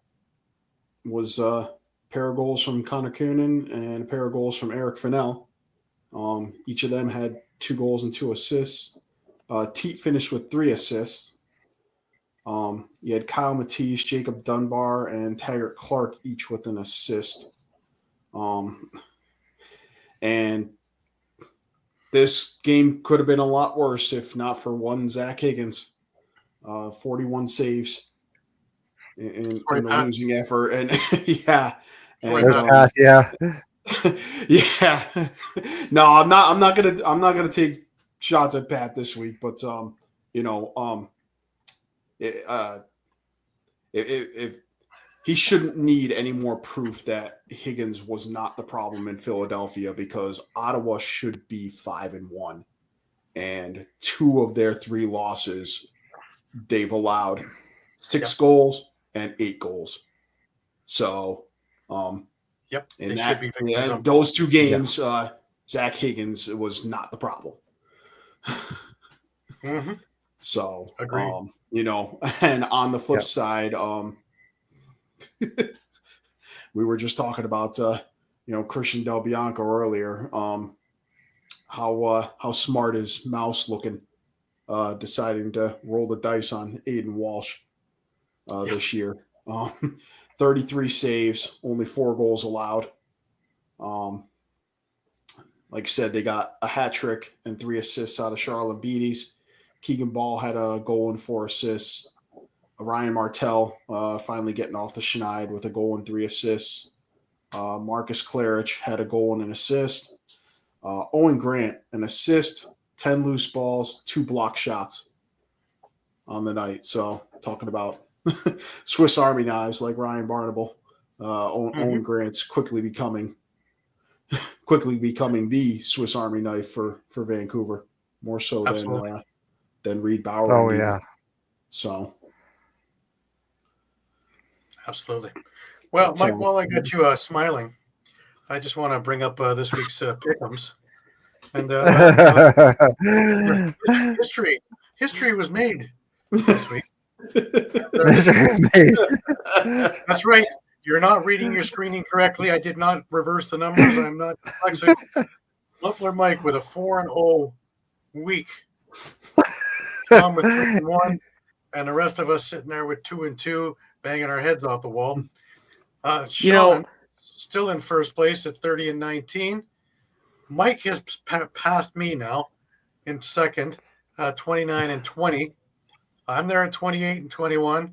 was a pair of goals from Connor Kiernan and a pair of goals from Eric Fennell. Each of them had 2 goals and 2 assists. Teat finished with 3 assists. You had Kyle Matisse, Jacob Dunbar, and Taggart Clark each with an assist. And this game could have been a lot worse if not for one Zach Higgins. 41 saves in the losing effort. And yeah. And, yeah. yeah. No, I'm not gonna take shots at Pat this week, but if he shouldn't need any more proof that Higgins was not the problem in Philadelphia, because Ottawa should be 5-1, and 2 of their 3 losses they've allowed 6 goals and 8 goals. So, in those 2 games, Zach Higgins was not the problem. Mm-hmm. So, agreed. And on the flip side, we were just talking about, Christian Del Bianco earlier. How smart is Mouse looking, deciding to roll the dice on Aiden Walsh this year. 33 saves, only 4 goals allowed. Like I said, they got a hat trick and 3 assists out of Charlotte Beatties. Keegan Ball had a goal and 4 assists. Ryan Martell finally getting off the schneid with a goal and 3 assists. Marcus Clarich had a goal and an assist. Owen Grant, an assist, 10 loose balls, 2 block shots on the night. So talking about Swiss Army knives like Ryan Barnable. Owen Grant's quickly becoming the Swiss Army knife for Vancouver, more so than Reed Bauer. Oh, yeah. So. Absolutely. Well, So- Mike, while I got you smiling, I just want to bring up this week's pick'ems. And history was made this week. That's right. You're not reading your screening correctly. I did not reverse the numbers. I'm not dyslexic. Muffler Mike with a 4-0 week. Tom with 3-1, and the rest of us sitting there with 2-2, banging our heads off the wall. Shawn still in first place at 30-19. Mike has passed me now in second, 29-20. I'm there at 28-21.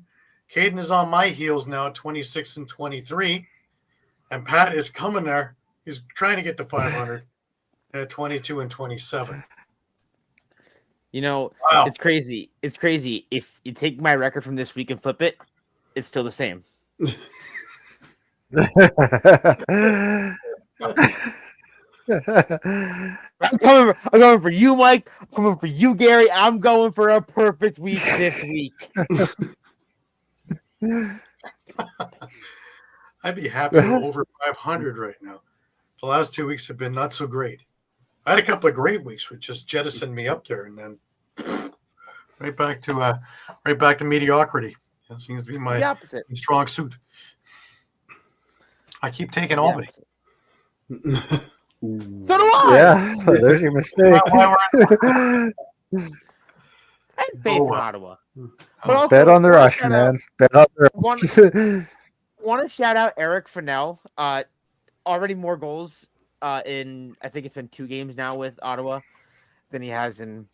Caden is on my heels now at 26-23. And Pat is coming there. He's trying to get to 500 at 22-27. You know, Wow. It's crazy. It's crazy. If you take my record from this week and flip it, it's still the same. I'm going for you, Mike. I'm coming for you, Gary. I'm going for a perfect week this week. I'd be happy to over 500 right now. The last 2 weeks have been not so great. I had a couple of great weeks, which just jettisoned me up there, and then right back to mediocrity. That seems to be my strong suit. I keep taking Albany. So do I. Yeah, there's your mistake. I paid for Ottawa. But also, Bet on the rush, man. Bet on the rush. Want to shout out Eric Fennell. Already more goals in, I think it's been 2 games now with Ottawa than he has in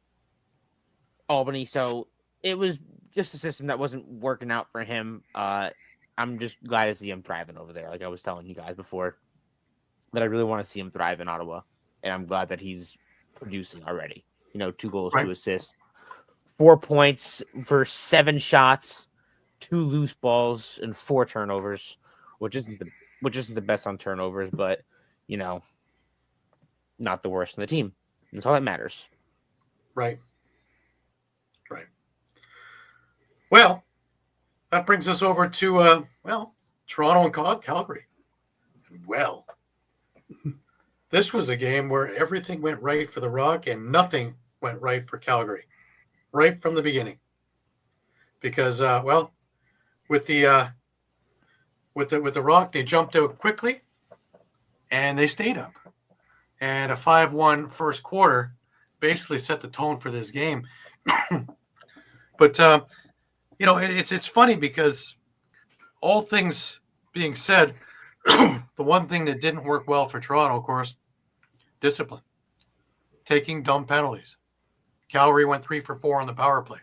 Albany. So it was just a system that wasn't working out for him. I'm just glad to see him thriving over there. Like I was telling you guys before, that I really want to see him thrive in Ottawa. And I'm glad that he's producing already. 2 goals, 2 assists, 4 points for 7 shots, 2 loose balls, and 4 turnovers, which isn't the best on turnovers, but not the worst in the team. That's all that matters. Right. Well, that brings us over to Toronto and Calgary. Well, this was a game where everything went right for the Rock and nothing went right for Calgary, right from the beginning. Because with the Rock, they jumped out quickly and they stayed up. And a 5-1 first quarter basically set the tone for this game. But it's funny because all things being said, the one thing that didn't work well for Toronto, of course, discipline, taking dumb penalties. Calgary went 3 for 4 on the power play.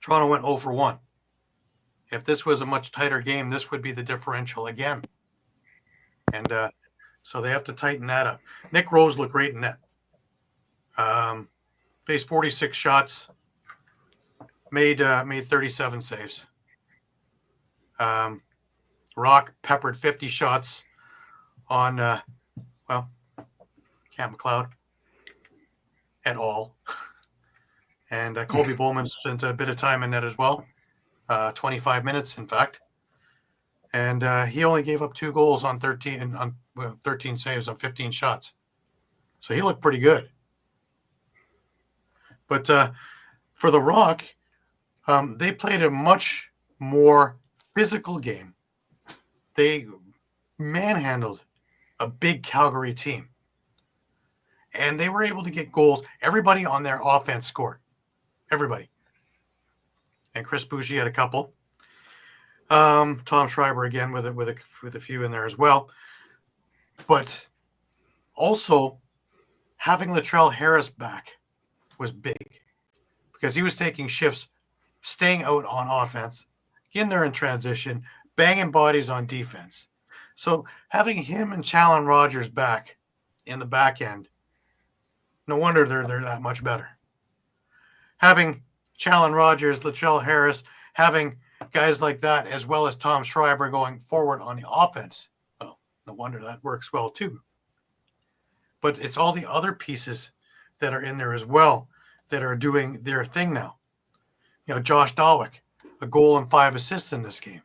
Toronto went 0 for 1. If this was a much tighter game, this would be the differential again. And so they have to tighten that up. Nick Rose looked great in net. Faced 46 shots, made 37 saves. Rock peppered 50 shots on, Cam McLeod at all. And Colby Bowman spent a bit of time in net as well, 25 minutes, in fact. And he only gave up 2 goals on 13 saves on 15 shots. So he looked pretty good. But for the Rock, they played a much more physical game. They manhandled a big Calgary team. And they were able to get goals. Everybody on their offense scored. Everybody. And Chris Boucher had a couple. Tom Schreiber again with a few in there as well. But also having Latrell Harris back was big because he was taking shifts, staying out on offense, getting there in transition, banging bodies on defense. So having him and Challen Rogers back in the back end, no wonder they're that much better. Having Challen Rogers, Latrell Harris, having guys like that, as well as Tom Schreiber going forward on the offense, well, no wonder that works well too. But it's all the other pieces that are in there as well that are doing their thing now. Josh Dawick, a goal and 5 assists in this game.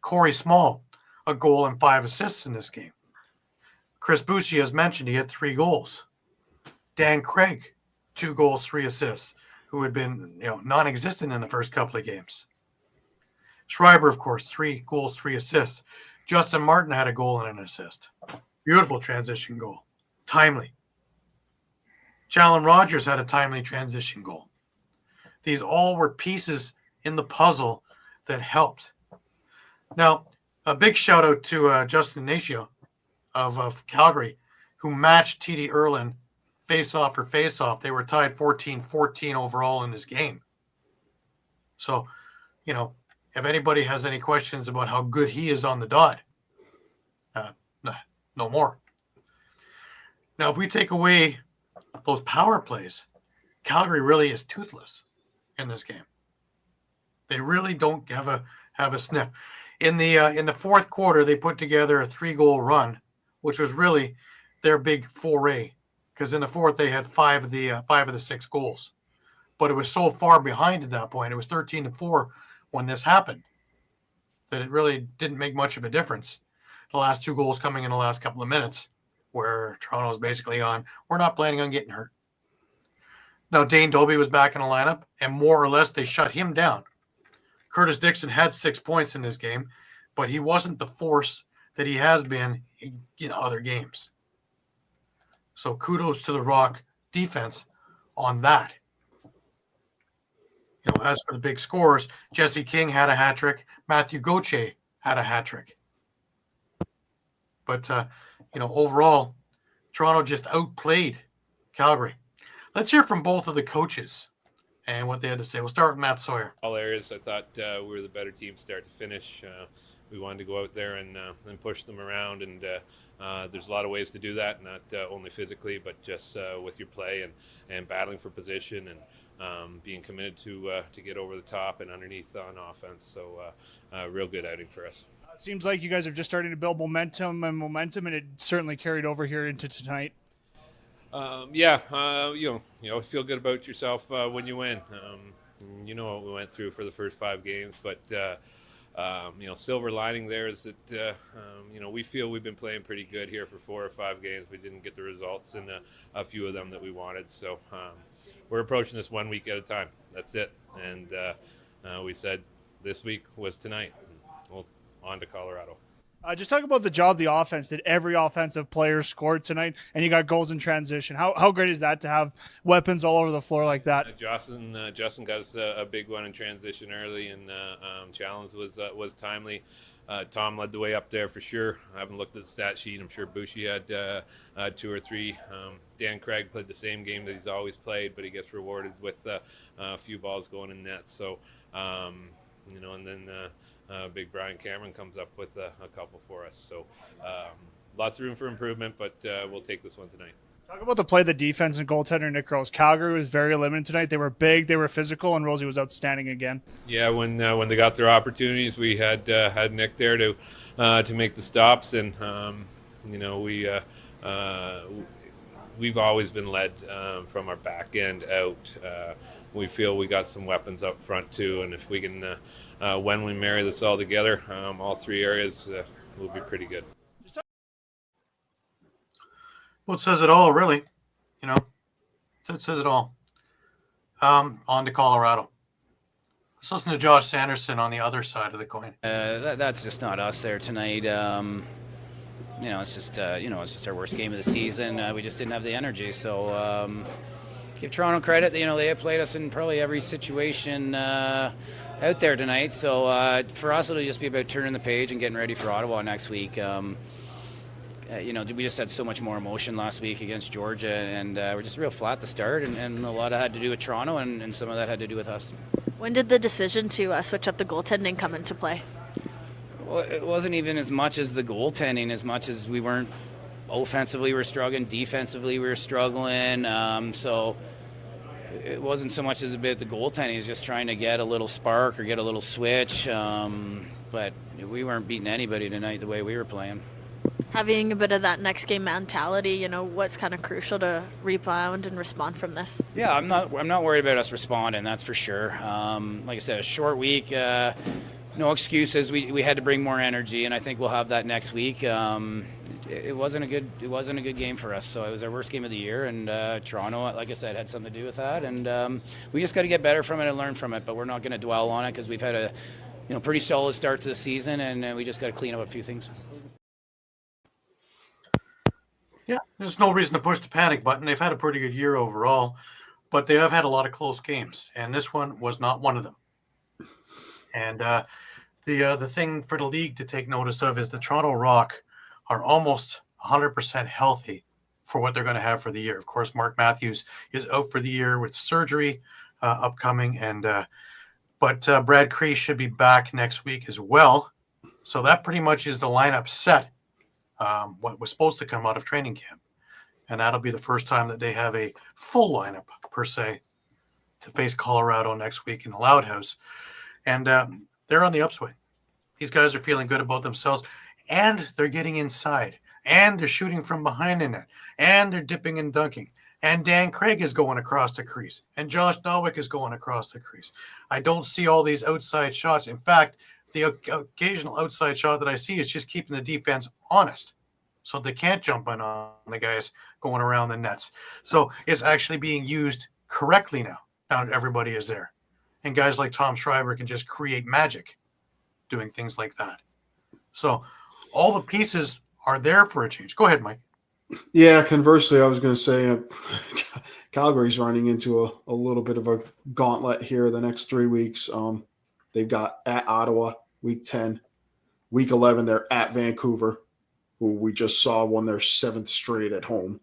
Corey Small, a goal and 5 assists in this game. Chris Bucci, as mentioned, he had 3 goals. Dan Craig, 2 goals, 3 assists, who had been non-existent in the first couple of games. Schreiber, of course, 3 goals, 3 assists. Justin Martin had a goal and an assist. Beautiful transition goal. Timely. Challen Rogers had a timely transition goal. These all were pieces in the puzzle that helped. Now, a big shout out to Justin Nacio of Calgary, who matched TD Erlin face-off for face-off. They were tied 14-14 overall in this game. So, if anybody has any questions about how good he is on the dot, no more. Now, if we take away those power plays, Calgary really is toothless in this game. They really don't have a sniff. In the fourth quarter, they put together a 3-goal run, which was really their big foray, because in the fourth they had 5 of the 6 goals. But it was so far behind at that point. It was 13-4 when this happened that it really didn't make much of a difference. The last 2 goals coming in the last couple of minutes, where Toronto was basically on, we're not planning on getting hurt. Now, Dane Dobie was back in the lineup, and more or less they shut him down. Curtis Dixon had 6 points in this game, but he wasn't the force that he has been in other games. So kudos to the Rock defense on that. As for the big scores, Jesse King had a hat trick. Matthew Gauthier had a hat trick. But, overall, Toronto just outplayed Calgary. Let's hear from both of the coaches and what they had to say. We'll start with Matt Sawyer. All areas, I thought we were the better team start to finish. We wanted to go out there and push them around, and there's a lot of ways to do that, not only physically, but just with your play and battling for position and being committed to get over the top and underneath on offense. So real good outing for us. It seems like you guys are just starting to build momentum, and it certainly carried over here into tonight. Feel good about yourself when you win. You know what we went through for the first 5 games, but silver lining there is that we feel we've been playing pretty good here for 4 or 5 games. We didn't get the results in a few of them that we wanted, so we're approaching this 1 week at a time. That's it, and we said this week was tonight. We'll on to Colorado. Just talk about the job the offense did. Every offensive player scored tonight, and you got goals in transition. How great is that to have weapons all over the floor like that? Justin got us a big one in transition early, and challenge was timely. Tom led the way up there for sure. I haven't looked at the stat sheet. I'm sure Bucci had 2 or 3. Dan Craig played the same game that he's always played, but he gets rewarded with a few balls going in net. So, and then big Brian Cameron comes up with a couple for us. So lots of room for improvement, but we'll take this one tonight. Talk about the play of the defense and goaltender Nick Rose. Calgary was very limited tonight. They were big, they were physical, and Rosie was outstanding again. Yeah, when they got their opportunities, we had Nick there to make the stops, and we've always been led from our back end out. We feel we got some weapons up front too, and if we can, when we marry this all together, all 3 areas will be pretty good. Well, it says it all, really. It says it all. On to Colorado. Let's listen to Josh Sanderson on the other side of the coin. That's just not us there tonight. It's just our worst game of the season. We just didn't have the energy. So give Toronto credit. They have played us in probably every situation out there tonight. So for us, it'll just be about turning the page and getting ready for Ottawa next week. We just had so much more emotion last week against Georgia, and we're just real flat to start, and a lot of had to do with Toronto, and some of that had to do with us. When did the decision to switch up the goaltending come into play? Well, it wasn't even as much as the goaltending, as much as we weren't offensively, we were struggling, defensively, we were struggling. So it wasn't so much as about the goaltending, it was just trying to get a little spark or get a little switch. But we weren't beating anybody tonight the way we were playing. Having a bit of that next game mentality, what's kind of crucial to rebound and respond from this? Yeah, I'm not worried about us responding, that's for sure. Like I said, a short week. no excuses. We had to bring more energy, and I think we'll have that next week. It wasn't a good game for us, so it was our worst game of the year. And Toronto, like I said, had something to do with that. And we just got to get better from it and learn from it. But we're not going to dwell on it because we've had a pretty solid start to the season, and we just got to clean up a few things. Yeah, there's no reason to push the panic button. They've had a pretty good year overall, but they have had a lot of close games, and this one was not one of them. And the thing for the league to take notice of is the Toronto Rock are almost 100% healthy for what they're going to have for the year. Of course, Mark Matthews is out for the year with surgery upcoming, and but Brad Kreese should be back next week as well. So that pretty much is the lineup set. What was supposed to come out of training camp. And that'll be the first time that they have a full lineup, per se, to face Colorado next week in the Loud House. And they're on the upswing. These guys are feeling good about themselves, and they're getting inside, and they're shooting from behind the net, and they're dipping and dunking. And Dan Craig is going across the crease, and Josh Nowick is going across the crease. I don't see all these outside shots. In fact, the occasional outside shot that I see is just keeping the defense honest, so they can't jump in on the guys going around the nets. So it's actually being used correctly now. Now everybody is there. And guys like Tom Schreiber can just create magic doing things like that. So all the pieces are there for a change. Go ahead, Mike. Yeah, conversely, I was going to say Calgary's running into a little bit of a gauntlet here the next 3 weeks. They've got at Ottawa, week 10. Week 11, they're at Vancouver, who we just saw won their 7th straight at home.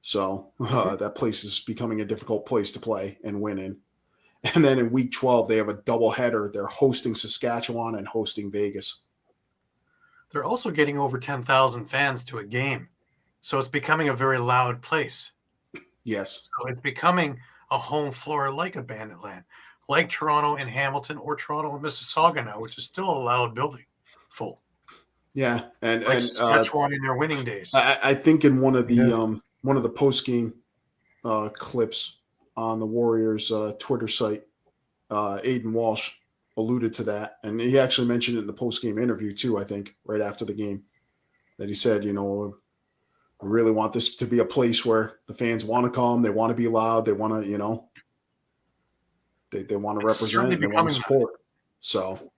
So that place is becoming a difficult place to play and win in. And then in week 12, they have a doubleheader. They're hosting Saskatchewan and hosting Vegas. They're also getting over 10,000 fans to a game. So it's becoming a very loud place. Yes. So it's becoming a home floor like a Banditland, like Toronto and Hamilton or Toronto and Mississauga now, which is still a loud building, full. Yeah, and Saskatchewan in their winning days. I think in one of the post game clips on the Warriors Twitter site, Aiden Walsh alluded to that, and he actually mentioned it in the post game interview too. I think right after the game that he said, we really want this to be a place where the fans want to come, they want to be loud, they want to, they want to represent, and they want to support. So,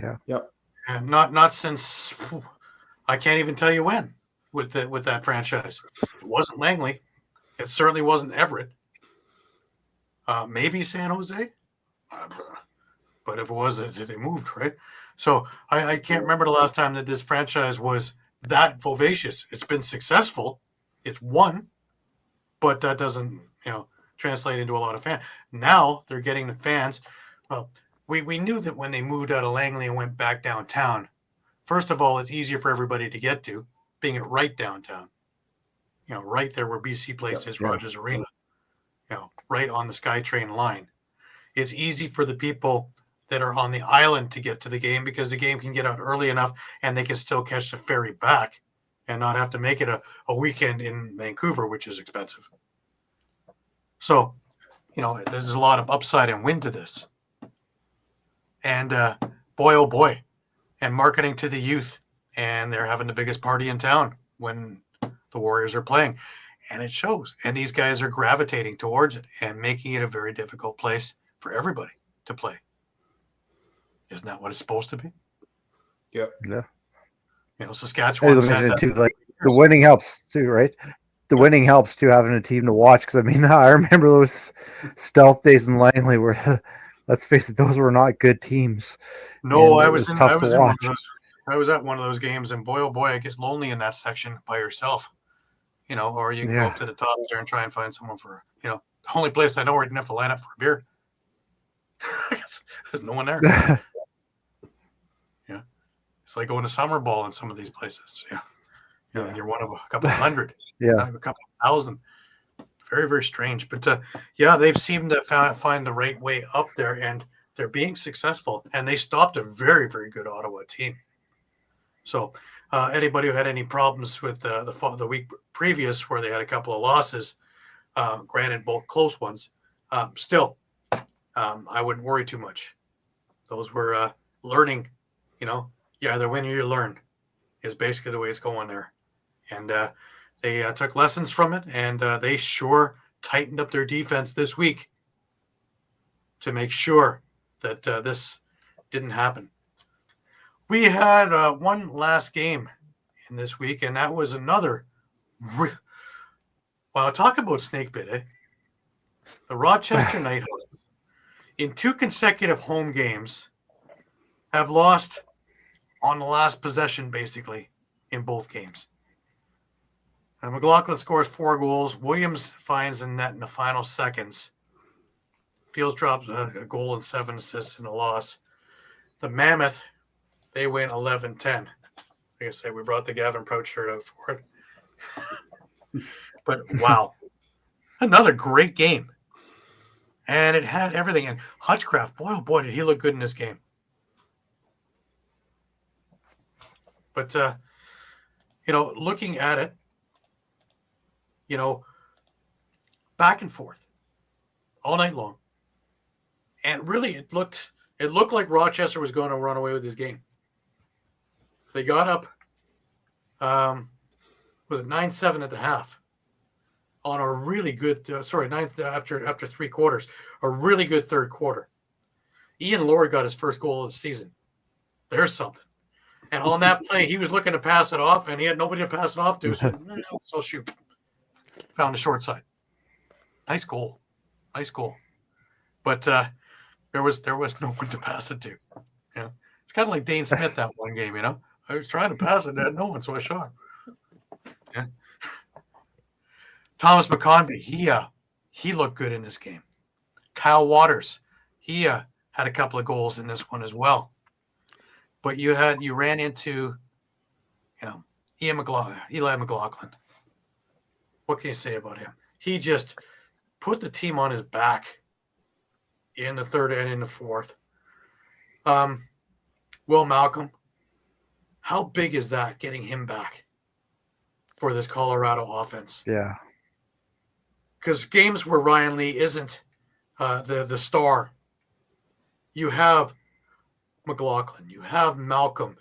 yeah, yep. And not since I can't even tell you when with that franchise. It wasn't Langley. It certainly wasn't Everett. Maybe San Jose. But if it was, they moved, right? So I can't remember the last time that this franchise was that vivacious. It's been successful. It's won, but that doesn't, translate into a lot of fans. Now they're getting the fans. Well, we knew that when they moved out of Langley and went back downtown, first of all, it's easier for everybody to get to, being it right downtown. Right there where BC Place is, Rogers Arena. Right on the SkyTrain line. It's easy for the people that are on the island to get to the game because the game can get out early enough and they can still catch the ferry back and not have to make it a weekend in Vancouver, which is expensive. So, there's a lot of upside and win to this. And boy, oh boy, and marketing to the youth. And they're having the biggest party in town when the Warriors are playing. And it shows. And these guys are gravitating towards it and making it a very difficult place for everybody to play. Isn't that what it's supposed to be? Yep. Yeah. Saskatchewan. Too, the winning helps too, right? The winning helps too, having a team to watch. Because I remember those stealth days in Langley where, let's face it, those were not good teams. No, and I was tough to watch. I was at one of those games, and boy, oh boy, it gets lonely in that section by yourself. Or you can go up to the top there and try and find someone for, the only place I know where you didn't have to line up for a beer. There's no one there. Yeah. It's like going to summer ball in some of these places. Yeah. You're one of a couple of hundred. Yeah. A couple of thousand. Very, very strange. But they've seemed to find the right way up there, and they're being successful. And they stopped a very, very good Ottawa team. So anybody who had any problems with the week previous where they had a couple of losses, granted both close ones, still, I wouldn't worry too much. Those were learning You either win or you learn is basically the way it's going there. And they took lessons from it, and they sure tightened up their defense this week to make sure that this didn't happen. We had one last game in this week, and that was another. Wow, talk about snake bit, eh? The Rochester Nighthawks, in 2 consecutive home games, have lost on the last possession, basically, in both games. And McLaughlin scores 4 goals. Williams finds the net in the final seconds. Fields drops a goal and 7 assists in a loss. The Mammoth, they win 11-10. Like I said, we brought the Gavin Prout shirt out for it. But wow, another great game. And it had everything. And Hutchcraft, boy, oh boy, did he look good in this game. But, looking at it, back and forth all night long. And really, it looked like Rochester was going to run away with this game. They got up, was it 9-7 at the half on a really good, ninth after 3 quarters, a really good third quarter. Ian Lord got his first goal of the season. There's something. And on that play, he was looking to pass it off, and he had nobody to pass it off to. So shoot. Found the short side. Nice goal. But there was no one to pass it to. It's kind of like Dane Smith that one game, I was trying to pass it, I had no one, so I shot. Yeah. Thomas McConvey, he looked good in this game. Kyle Waters, he had a couple of goals in this one as well. But you ran into, Eli McLaughlin. What can you say about him? He just put the team on his back in the third and in the fourth. Will Malcolm, how big is that, getting him back for this Colorado offense? Yeah. Because games where Ryan Lee isn't the star, you have McLaughlin, you have Malcolm,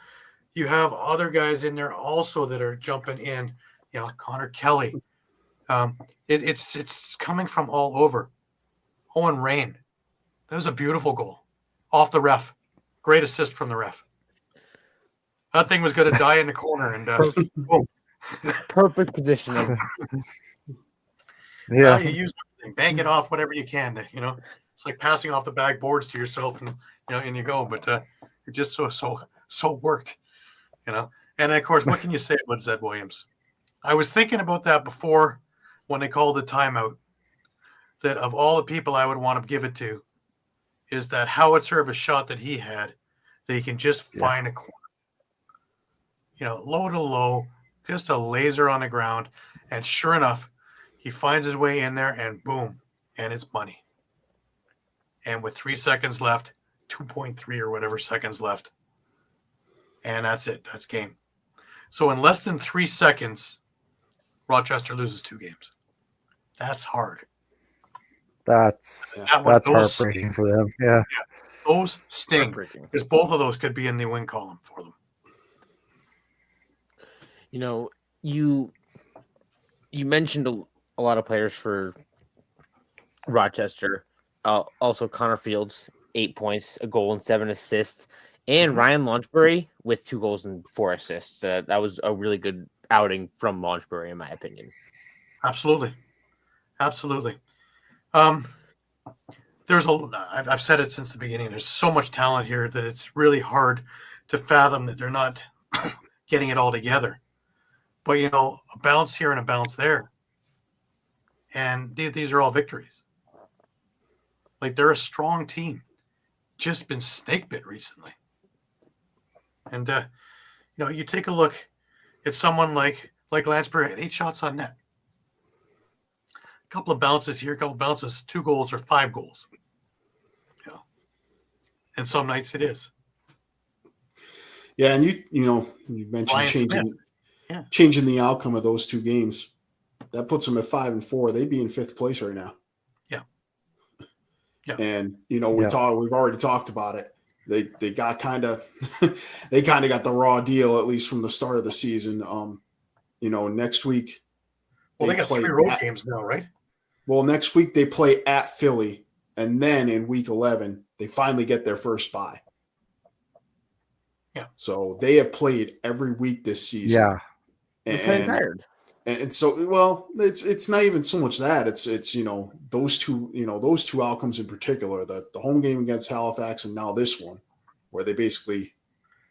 you have other guys in there also that are jumping in. Connor Kelly. It's coming from all over. Owen Rain, that was a beautiful goal off the ref. Great assist from the ref. That thing was going to die in the corner, and boom. Perfect positioning. Yeah, you use everything, bank it off whatever you can. It's like passing off the backboards to yourself, and and you go. But you're just so worked, And of course, what can you say about Zed Williams? I was thinking about that before when they called the timeout. That of all the people I would want to give it to, is that Howard Service shot that he had, that he can just find a corner. Low to low, just a laser on the ground, and sure enough, he finds his way in there, and boom, and it's money. And with 3 seconds left, 2.3 or whatever seconds left, and that's it. That's game. So in less than 3 seconds, Rochester loses 2 games. That's hard. That's heartbreaking for them. Yeah. Those sting, because both of those could be in the win column for them. You mentioned a lot of players for Rochester. Also, Connor Fields, 8 points, a goal and 7 assists, and Ryan Launchbury with 2 goals and 4 assists. That was a really good outing from Launchbury, in my opinion. Absolutely. I've said it since the beginning. There's so much talent here that it's really hard to fathom that they're not getting it all together. But a bounce here and a bounce there, and these are all victories. Like, they're a strong team, just been snake bit recently. And you take a look at someone like Lansbury had 8 shots on net. A couple of bounces here, a couple of bounces, 2 goals or 5 goals. And some nights it is. Yeah, and you mentioned changing the outcome of those 2 games. That puts them at 5-4. They'd be in 5th place right now. Yeah. And we've already talked about it. they got kind of they kind of got the raw deal, at least from the start of the season. Next week. Well, they got 3 road games now, right? Well, next week they play at Philly, and then in week 11 they finally get their first bye. Yeah. So they have played every week this season. Yeah. And tired. And so, well, it's not even so much that it's those two outcomes in particular, the home game against Halifax and now this one, where they basically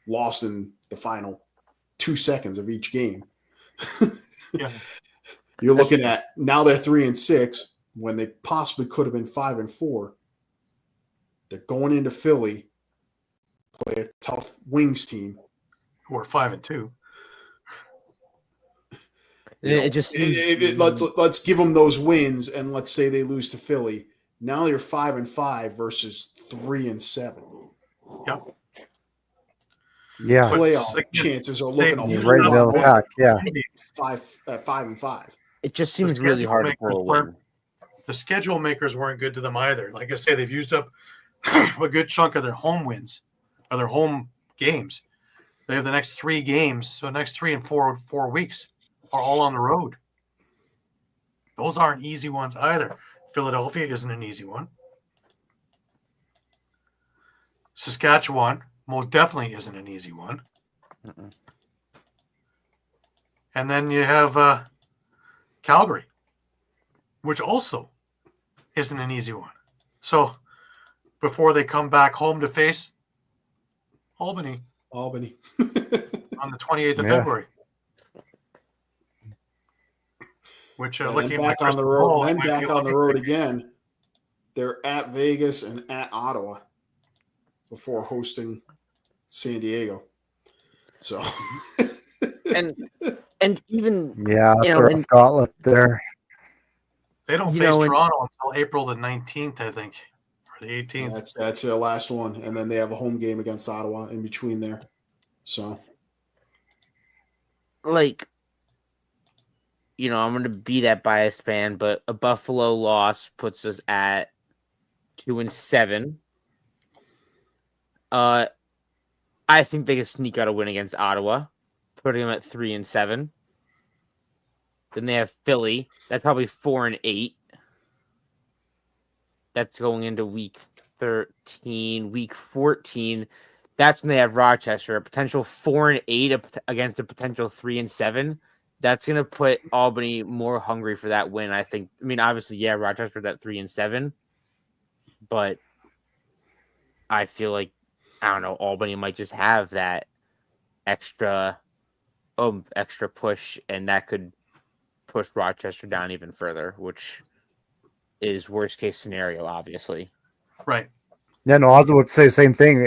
lost in the final 2 seconds of each game. Yeah. You're looking at now they're 3-6 when they possibly could have been 5-4. They're going into Philly, play a tough Wings team who are 5-2. Let's give them those wins, and let's say they lose to Philly. Now you're 5-5 versus 3-7. Yep. Yeah. Playoff chances are looking a right in the pack. Yeah. 5-5. It just seems really hard to pull a win. The schedule makers weren't good to them either. Like I say, they've used up a good chunk of their home wins, or their home games. They have the next 3 games, so the next 3 and 4 weeks are all on the road. Those aren't easy ones either. Philadelphia isn't an easy one. Saskatchewan most definitely isn't an easy one. And then you have Calgary, which also isn't an easy one. So before they come back home to face Albany on the 28th of February. Which looking back on the road, then back on the road again. They're at Vegas and at Ottawa before hosting San Diego. So and even and gauntlet there. They don't face Toronto until April the 19th, I think, or the 18th. That's their last one, and then they have a home game against Ottawa in between there. So, I'm going to be that biased fan, but a Buffalo loss puts us at 2-7. I think they can sneak out a win against Ottawa, putting them at 3-7. Then they have Philly. That's probably 4-8. That's going into week 13, week 14. That's when they have Rochester, a potential 4-8 against a potential 3-7. That's going to put Albany more hungry for that win, I think. I mean, obviously, Rochester's at 3-7, but I feel like, I don't know, Albany might just have that extra push, and that could push Rochester down even further, which is worst case scenario, obviously. Right. Yeah, no, Ozzy would say the same thing.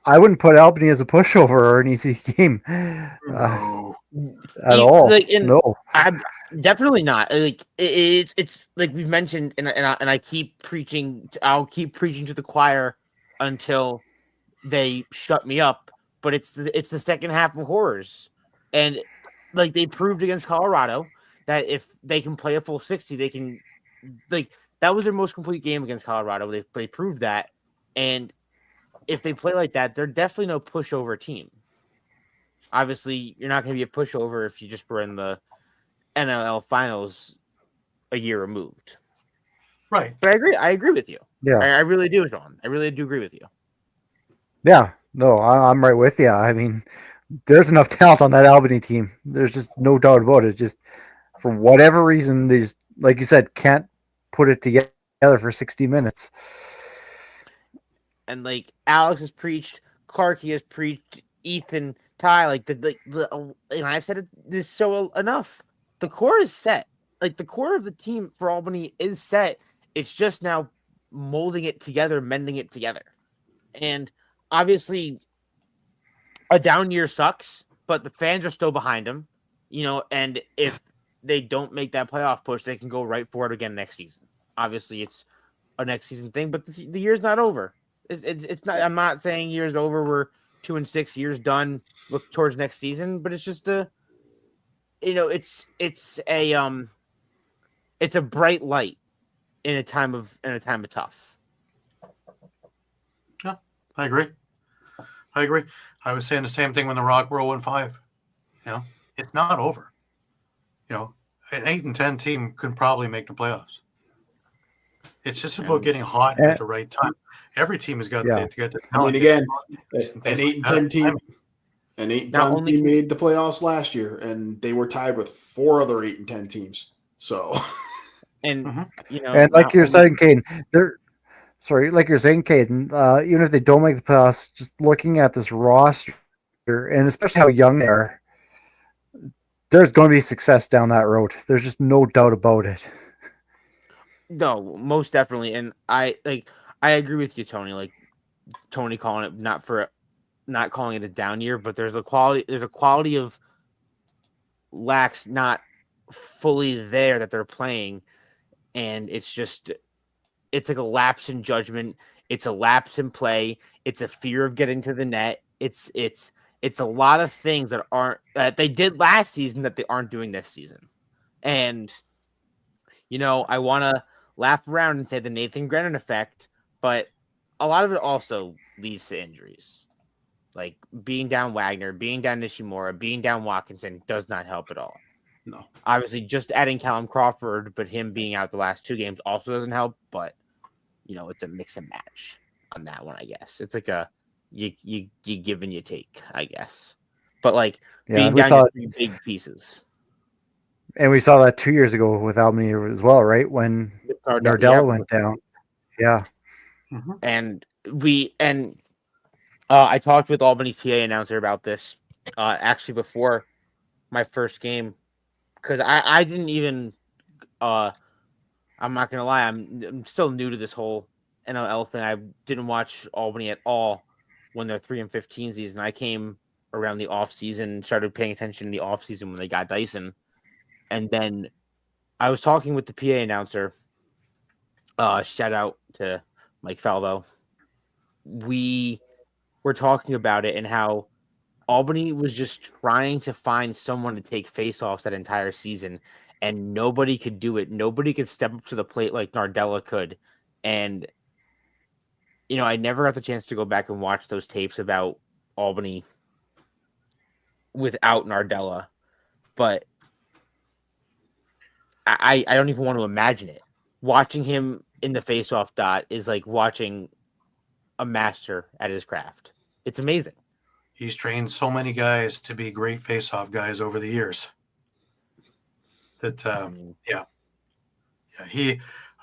I wouldn't put Albany as a pushover or an easy game at all. No, I'm definitely not. It's like we've mentioned, and I keep preaching. I'll keep preaching to the choir until they shut me up. But it's the second half of horrors, and like they proved against Colorado that if they can play a full 60, they can. Like that was their most complete game against Colorado. They proved that, and if they play like that, they're definitely no pushover team. Obviously, you're not going to be a pushover if you just were in the NLL finals a year removed. Right. But I agree with you. Yeah. I really do, Shawn. I really do agree with you. Yeah. No, I'm right with you. I mean, there's enough talent on that Albany team. There's just no doubt about it. Just for whatever reason, they just, like you said, can't put it together for 60 minutes. And like Alex has preached, Clarky has preached, Ethan, Ty, I've said it this show enough. The core is set. Like the core of the team for Albany is set. It's just now molding it together, mending it together. And obviously, a down year sucks, but the fans are still behind them. And if they don't make that playoff push, they can go right for it again next season. Obviously, it's a next season thing, but the year's not over. It's not. I'm not saying year's over. We're 2-6, years done. Look towards next season, but it's just it's a bright light in a time of tough. Yeah. I agree. I was saying the same thing when the Rock were 0-5. You know, it's not over. You know, an 8-10 team can probably make the playoffs. It's just about getting hot at the right time. Every team has got to get the I mean, talent. again, an 8-10 team. An 8-10 team made the playoffs last year, and they were tied with 4 other 8-10 teams. So, and you know, and like you're saying, Caden, Caden, even if they don't make the playoffs, just looking at this roster, and especially how young they are, there's going to be success down that road. There's just no doubt about it. No, most definitely, and I agree with you, Tony. Like Tony calling it not calling it a down year, but there's a quality of Lax not fully there that they're playing, and it's like a lapse in judgment. It's a lapse in play. It's a fear of getting to the net. It's a lot of things that they did last season that they aren't doing this season. And you know, I want to laugh around and say the Nathan Grennan effect, but a lot of it also leads to injuries. Like being down Wagner, being down Nishimura, being down Watkinson does not help at all. No. Obviously, just adding Callum Crawford, but him being out the last 2 games also doesn't help. But you know, it's a mix and match on that one, I guess. It's like you give and you take, I guess. But like being down to 3 big pieces. And we saw that 2 years ago with Albany as well, right? When Nardella went down. Yeah. Mm-hmm. And I talked with Albany's PA announcer about this actually before my first game, because I didn't even I'm not gonna lie, I'm still new to this whole NLL thing. I didn't watch Albany at all when they're 3-15 season. I came around the off season, started paying attention in the off season when they got Dyson, and then I was talking with the PA announcer. Shout out to Mike Falvo. We were talking about it and how Albany was just trying to find someone to take faceoffs that entire season, and nobody could do it. Nobody could step up to the plate like Nardella could. And, you know, I never got the chance to go back and watch those tapes about Albany without Nardella, but I don't even want to imagine it. Watching him in the faceoff dot is like watching a master at his craft. It's amazing. He's trained so many guys to be great face-off guys over the years. That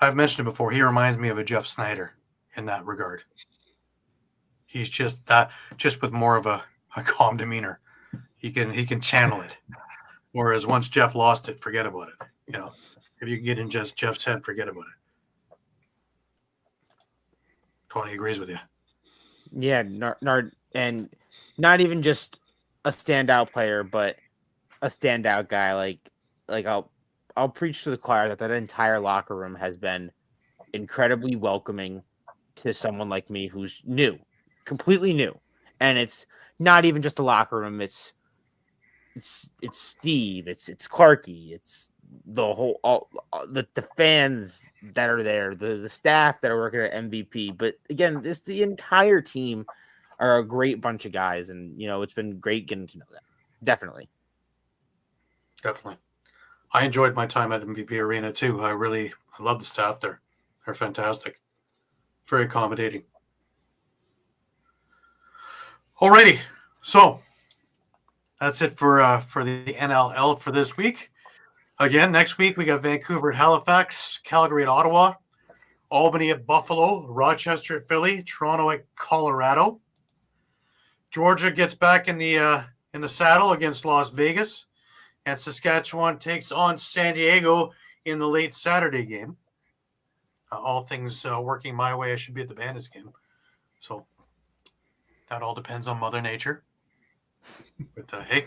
I've mentioned it before. He reminds me of a Jeff Snyder in that regard. He's just with more of a calm demeanor. He can channel it. Whereas once Jeff lost it, forget about it. You know, if you can get in just Jeff's head, forget about it. Tony agrees with you. Yeah, and not even just a standout player, but a standout guy. Like I'll preach to the choir that entire locker room has been incredibly welcoming to someone like me who's new, completely new. And it's not even just the locker room. It's Steve. It's Clarky. It's the whole the fans that are there, the staff that are working at MVP. But again, the entire team are a great bunch of guys, and you know it's been great getting to know them. Definitely. I enjoyed my time at MVP Arena too. I love the staff there. They're fantastic. Very accommodating. Alrighty, so that's it for the NLL for this week. Again, next week we got Vancouver at Halifax, Calgary at Ottawa, Albany at Buffalo, Rochester at Philly, Toronto at Colorado. Georgia gets back in the saddle against Las Vegas, and Saskatchewan takes on San Diego in the late Saturday game. All things working my way, I should be at the Bandits game. So that all depends on Mother Nature. But hey,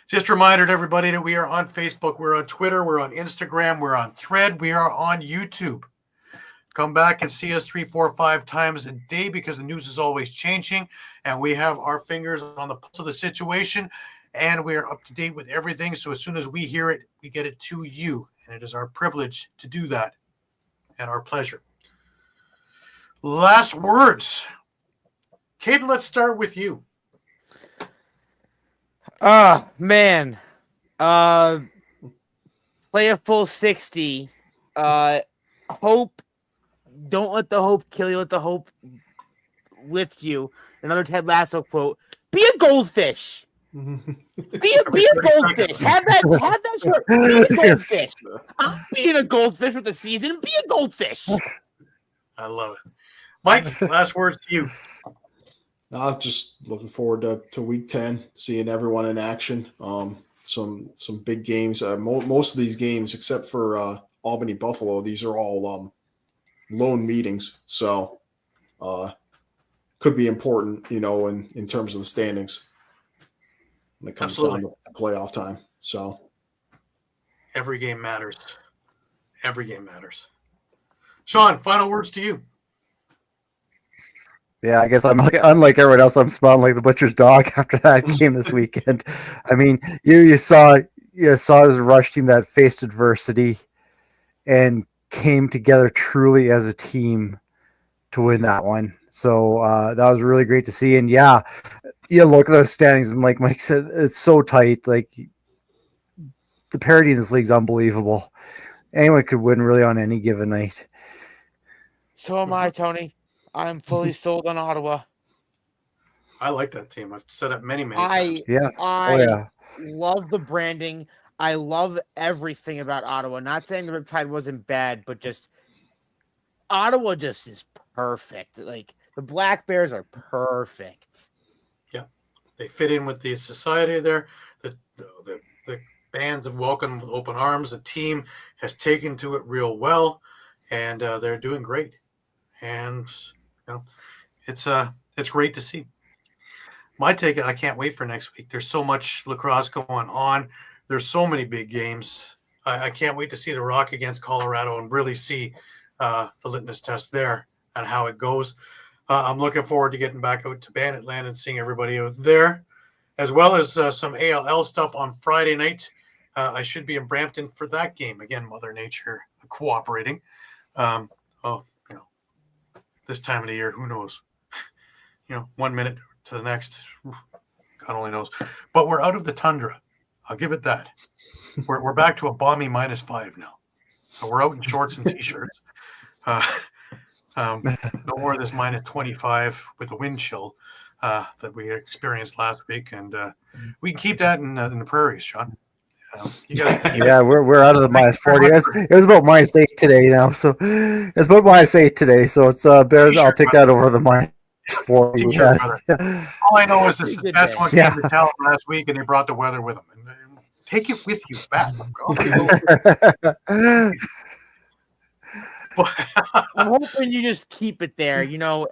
just a reminder to everybody that we are on Facebook, we're on Twitter, we're on Instagram, we're on Thread, we are on YouTube. Come back and see us 3, 4, 5 times a day because the news is always changing, and we have our fingers on the pulse of the situation, and we are up to date with everything. So as soon as we hear it, we get it to you, and it is our privilege to do that and our pleasure. Last words. Kid, let's start with you. Man. Play a full 60. Hope. Don't let the hope kill you. Let the hope lift you. Another Ted Lasso quote. Be a goldfish. Be a goldfish. Have that short. Be a goldfish. I'm being a goldfish with the season. Be a goldfish. I love it. Mike, last words to you. I'm just looking forward to week 10, seeing everyone in action. Some big games. Most of these games, except for Albany Buffalo, these are all lone meetings. So could be important, in terms of the standings when it comes down to playoff time. So every game matters. Every game matters. Shawn, final words to you. Yeah, I guess I'm unlike everyone else. I'm smiling like the butcher's dog after that game this weekend. I mean, you saw this Rush team that faced adversity and came together truly as a team to win that one. So that was really great to see. And yeah, you look at those standings, and like Mike said, it's so tight. Like the parity in this league is unbelievable. Anyone could win really on any given night. So am I, Tony. I'm fully sold on Ottawa. I like that team. I've said it many times. I love the branding. I love everything about Ottawa. Not saying the Riptide wasn't bad, but just Ottawa just is perfect. Like the Black Bears are perfect. Yeah, they fit in with the society there. The fans have welcomed with open arms. The team has taken to it real well, and they're doing great. And it's great to see. My take, I can't wait for next week. There's so much lacrosse going on. There's so many big games. I can't wait to see the Rock against Colorado and really see the litmus test there and how it goes. I'm looking forward to getting back out to Bandit Land and seeing everybody out there, as well as some ALL stuff on Friday night. I should be in Brampton for that game. Again, Mother Nature cooperating. This time of the year, who knows? 1 minute to the next, God only knows. But we're out of the tundra. I'll give it that. We're back to a balmy -5 now. So we're out in shorts and t-shirts. No more of this -25 with a wind chill that we experienced last week, and we can keep that in the prairies, Shawn. We're out of the -40. It was about -8 today now, so it's about -8 today. So it's better. I'll take that over the -40. All I know is the Saskatchewan came to town last week, and they brought the weather with them. And take it with you back. I'm hoping you just keep it there.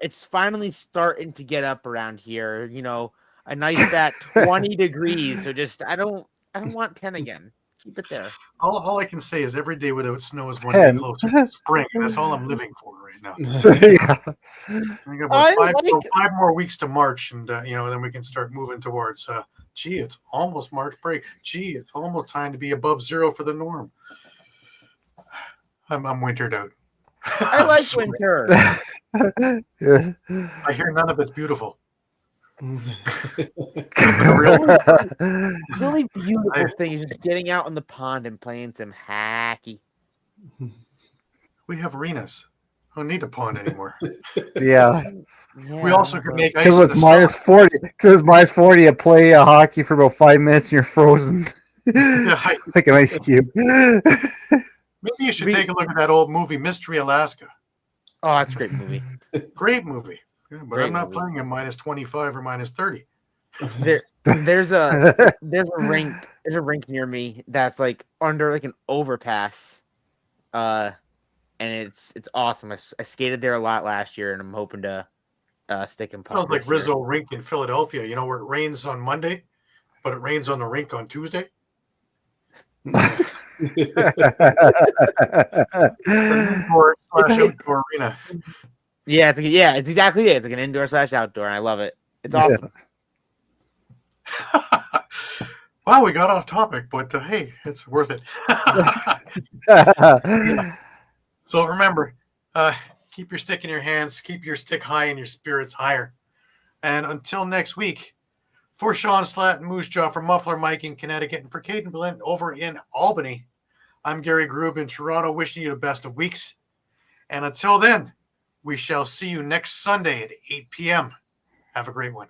It's finally starting to get up around here. A nice fat 20 degrees. So just I don't want 10 again. Keep it there. All I can say is every day without snow is one day closer to spring. That's all I'm living for right now. I got about 5 more weeks to March, and then we can start moving towards. It's almost March break. It's almost time to be above zero for the norm. I'm wintered out. I like winter. I hear none of it's beautiful. Really beautiful thing is just getting out on the pond and playing some hockey. We have arenas. I don't need a pond anymore. Yeah. We also could make ice. Because it's -40. Because it's -40, you play hockey for about 5 minutes and you're frozen. Like an ice cube. Maybe you should take a look at that old movie, Mystery Alaska. Oh, that's a great movie. Great movie. Yeah, but great I'm not playing at -25 or -30. There's a rink. There's a rink near me that's like under like an overpass, and it's awesome. I skated there a lot last year, and I'm hoping to stick in. Sounds like Rizzo Rink in Philadelphia. Where it rains on Monday, but it rains on the rink on Tuesday. Indoor/outdoor arena. Yeah, it's exactly it. It's like an indoor/outdoor, and I love it. It's awesome. Wow, we got off topic, but hey, it's worth it. So remember, keep your stick in your hands, keep your stick high and your spirits higher. And until next week, for Shawn Slaght and Moose Jaw from Muffler Mike in Connecticut, and for Caden Blint over in Albany, I'm Gary Groob in Toronto, wishing you the best of weeks. And until then, we shall see you next Sunday at 8 p.m. Have a great one.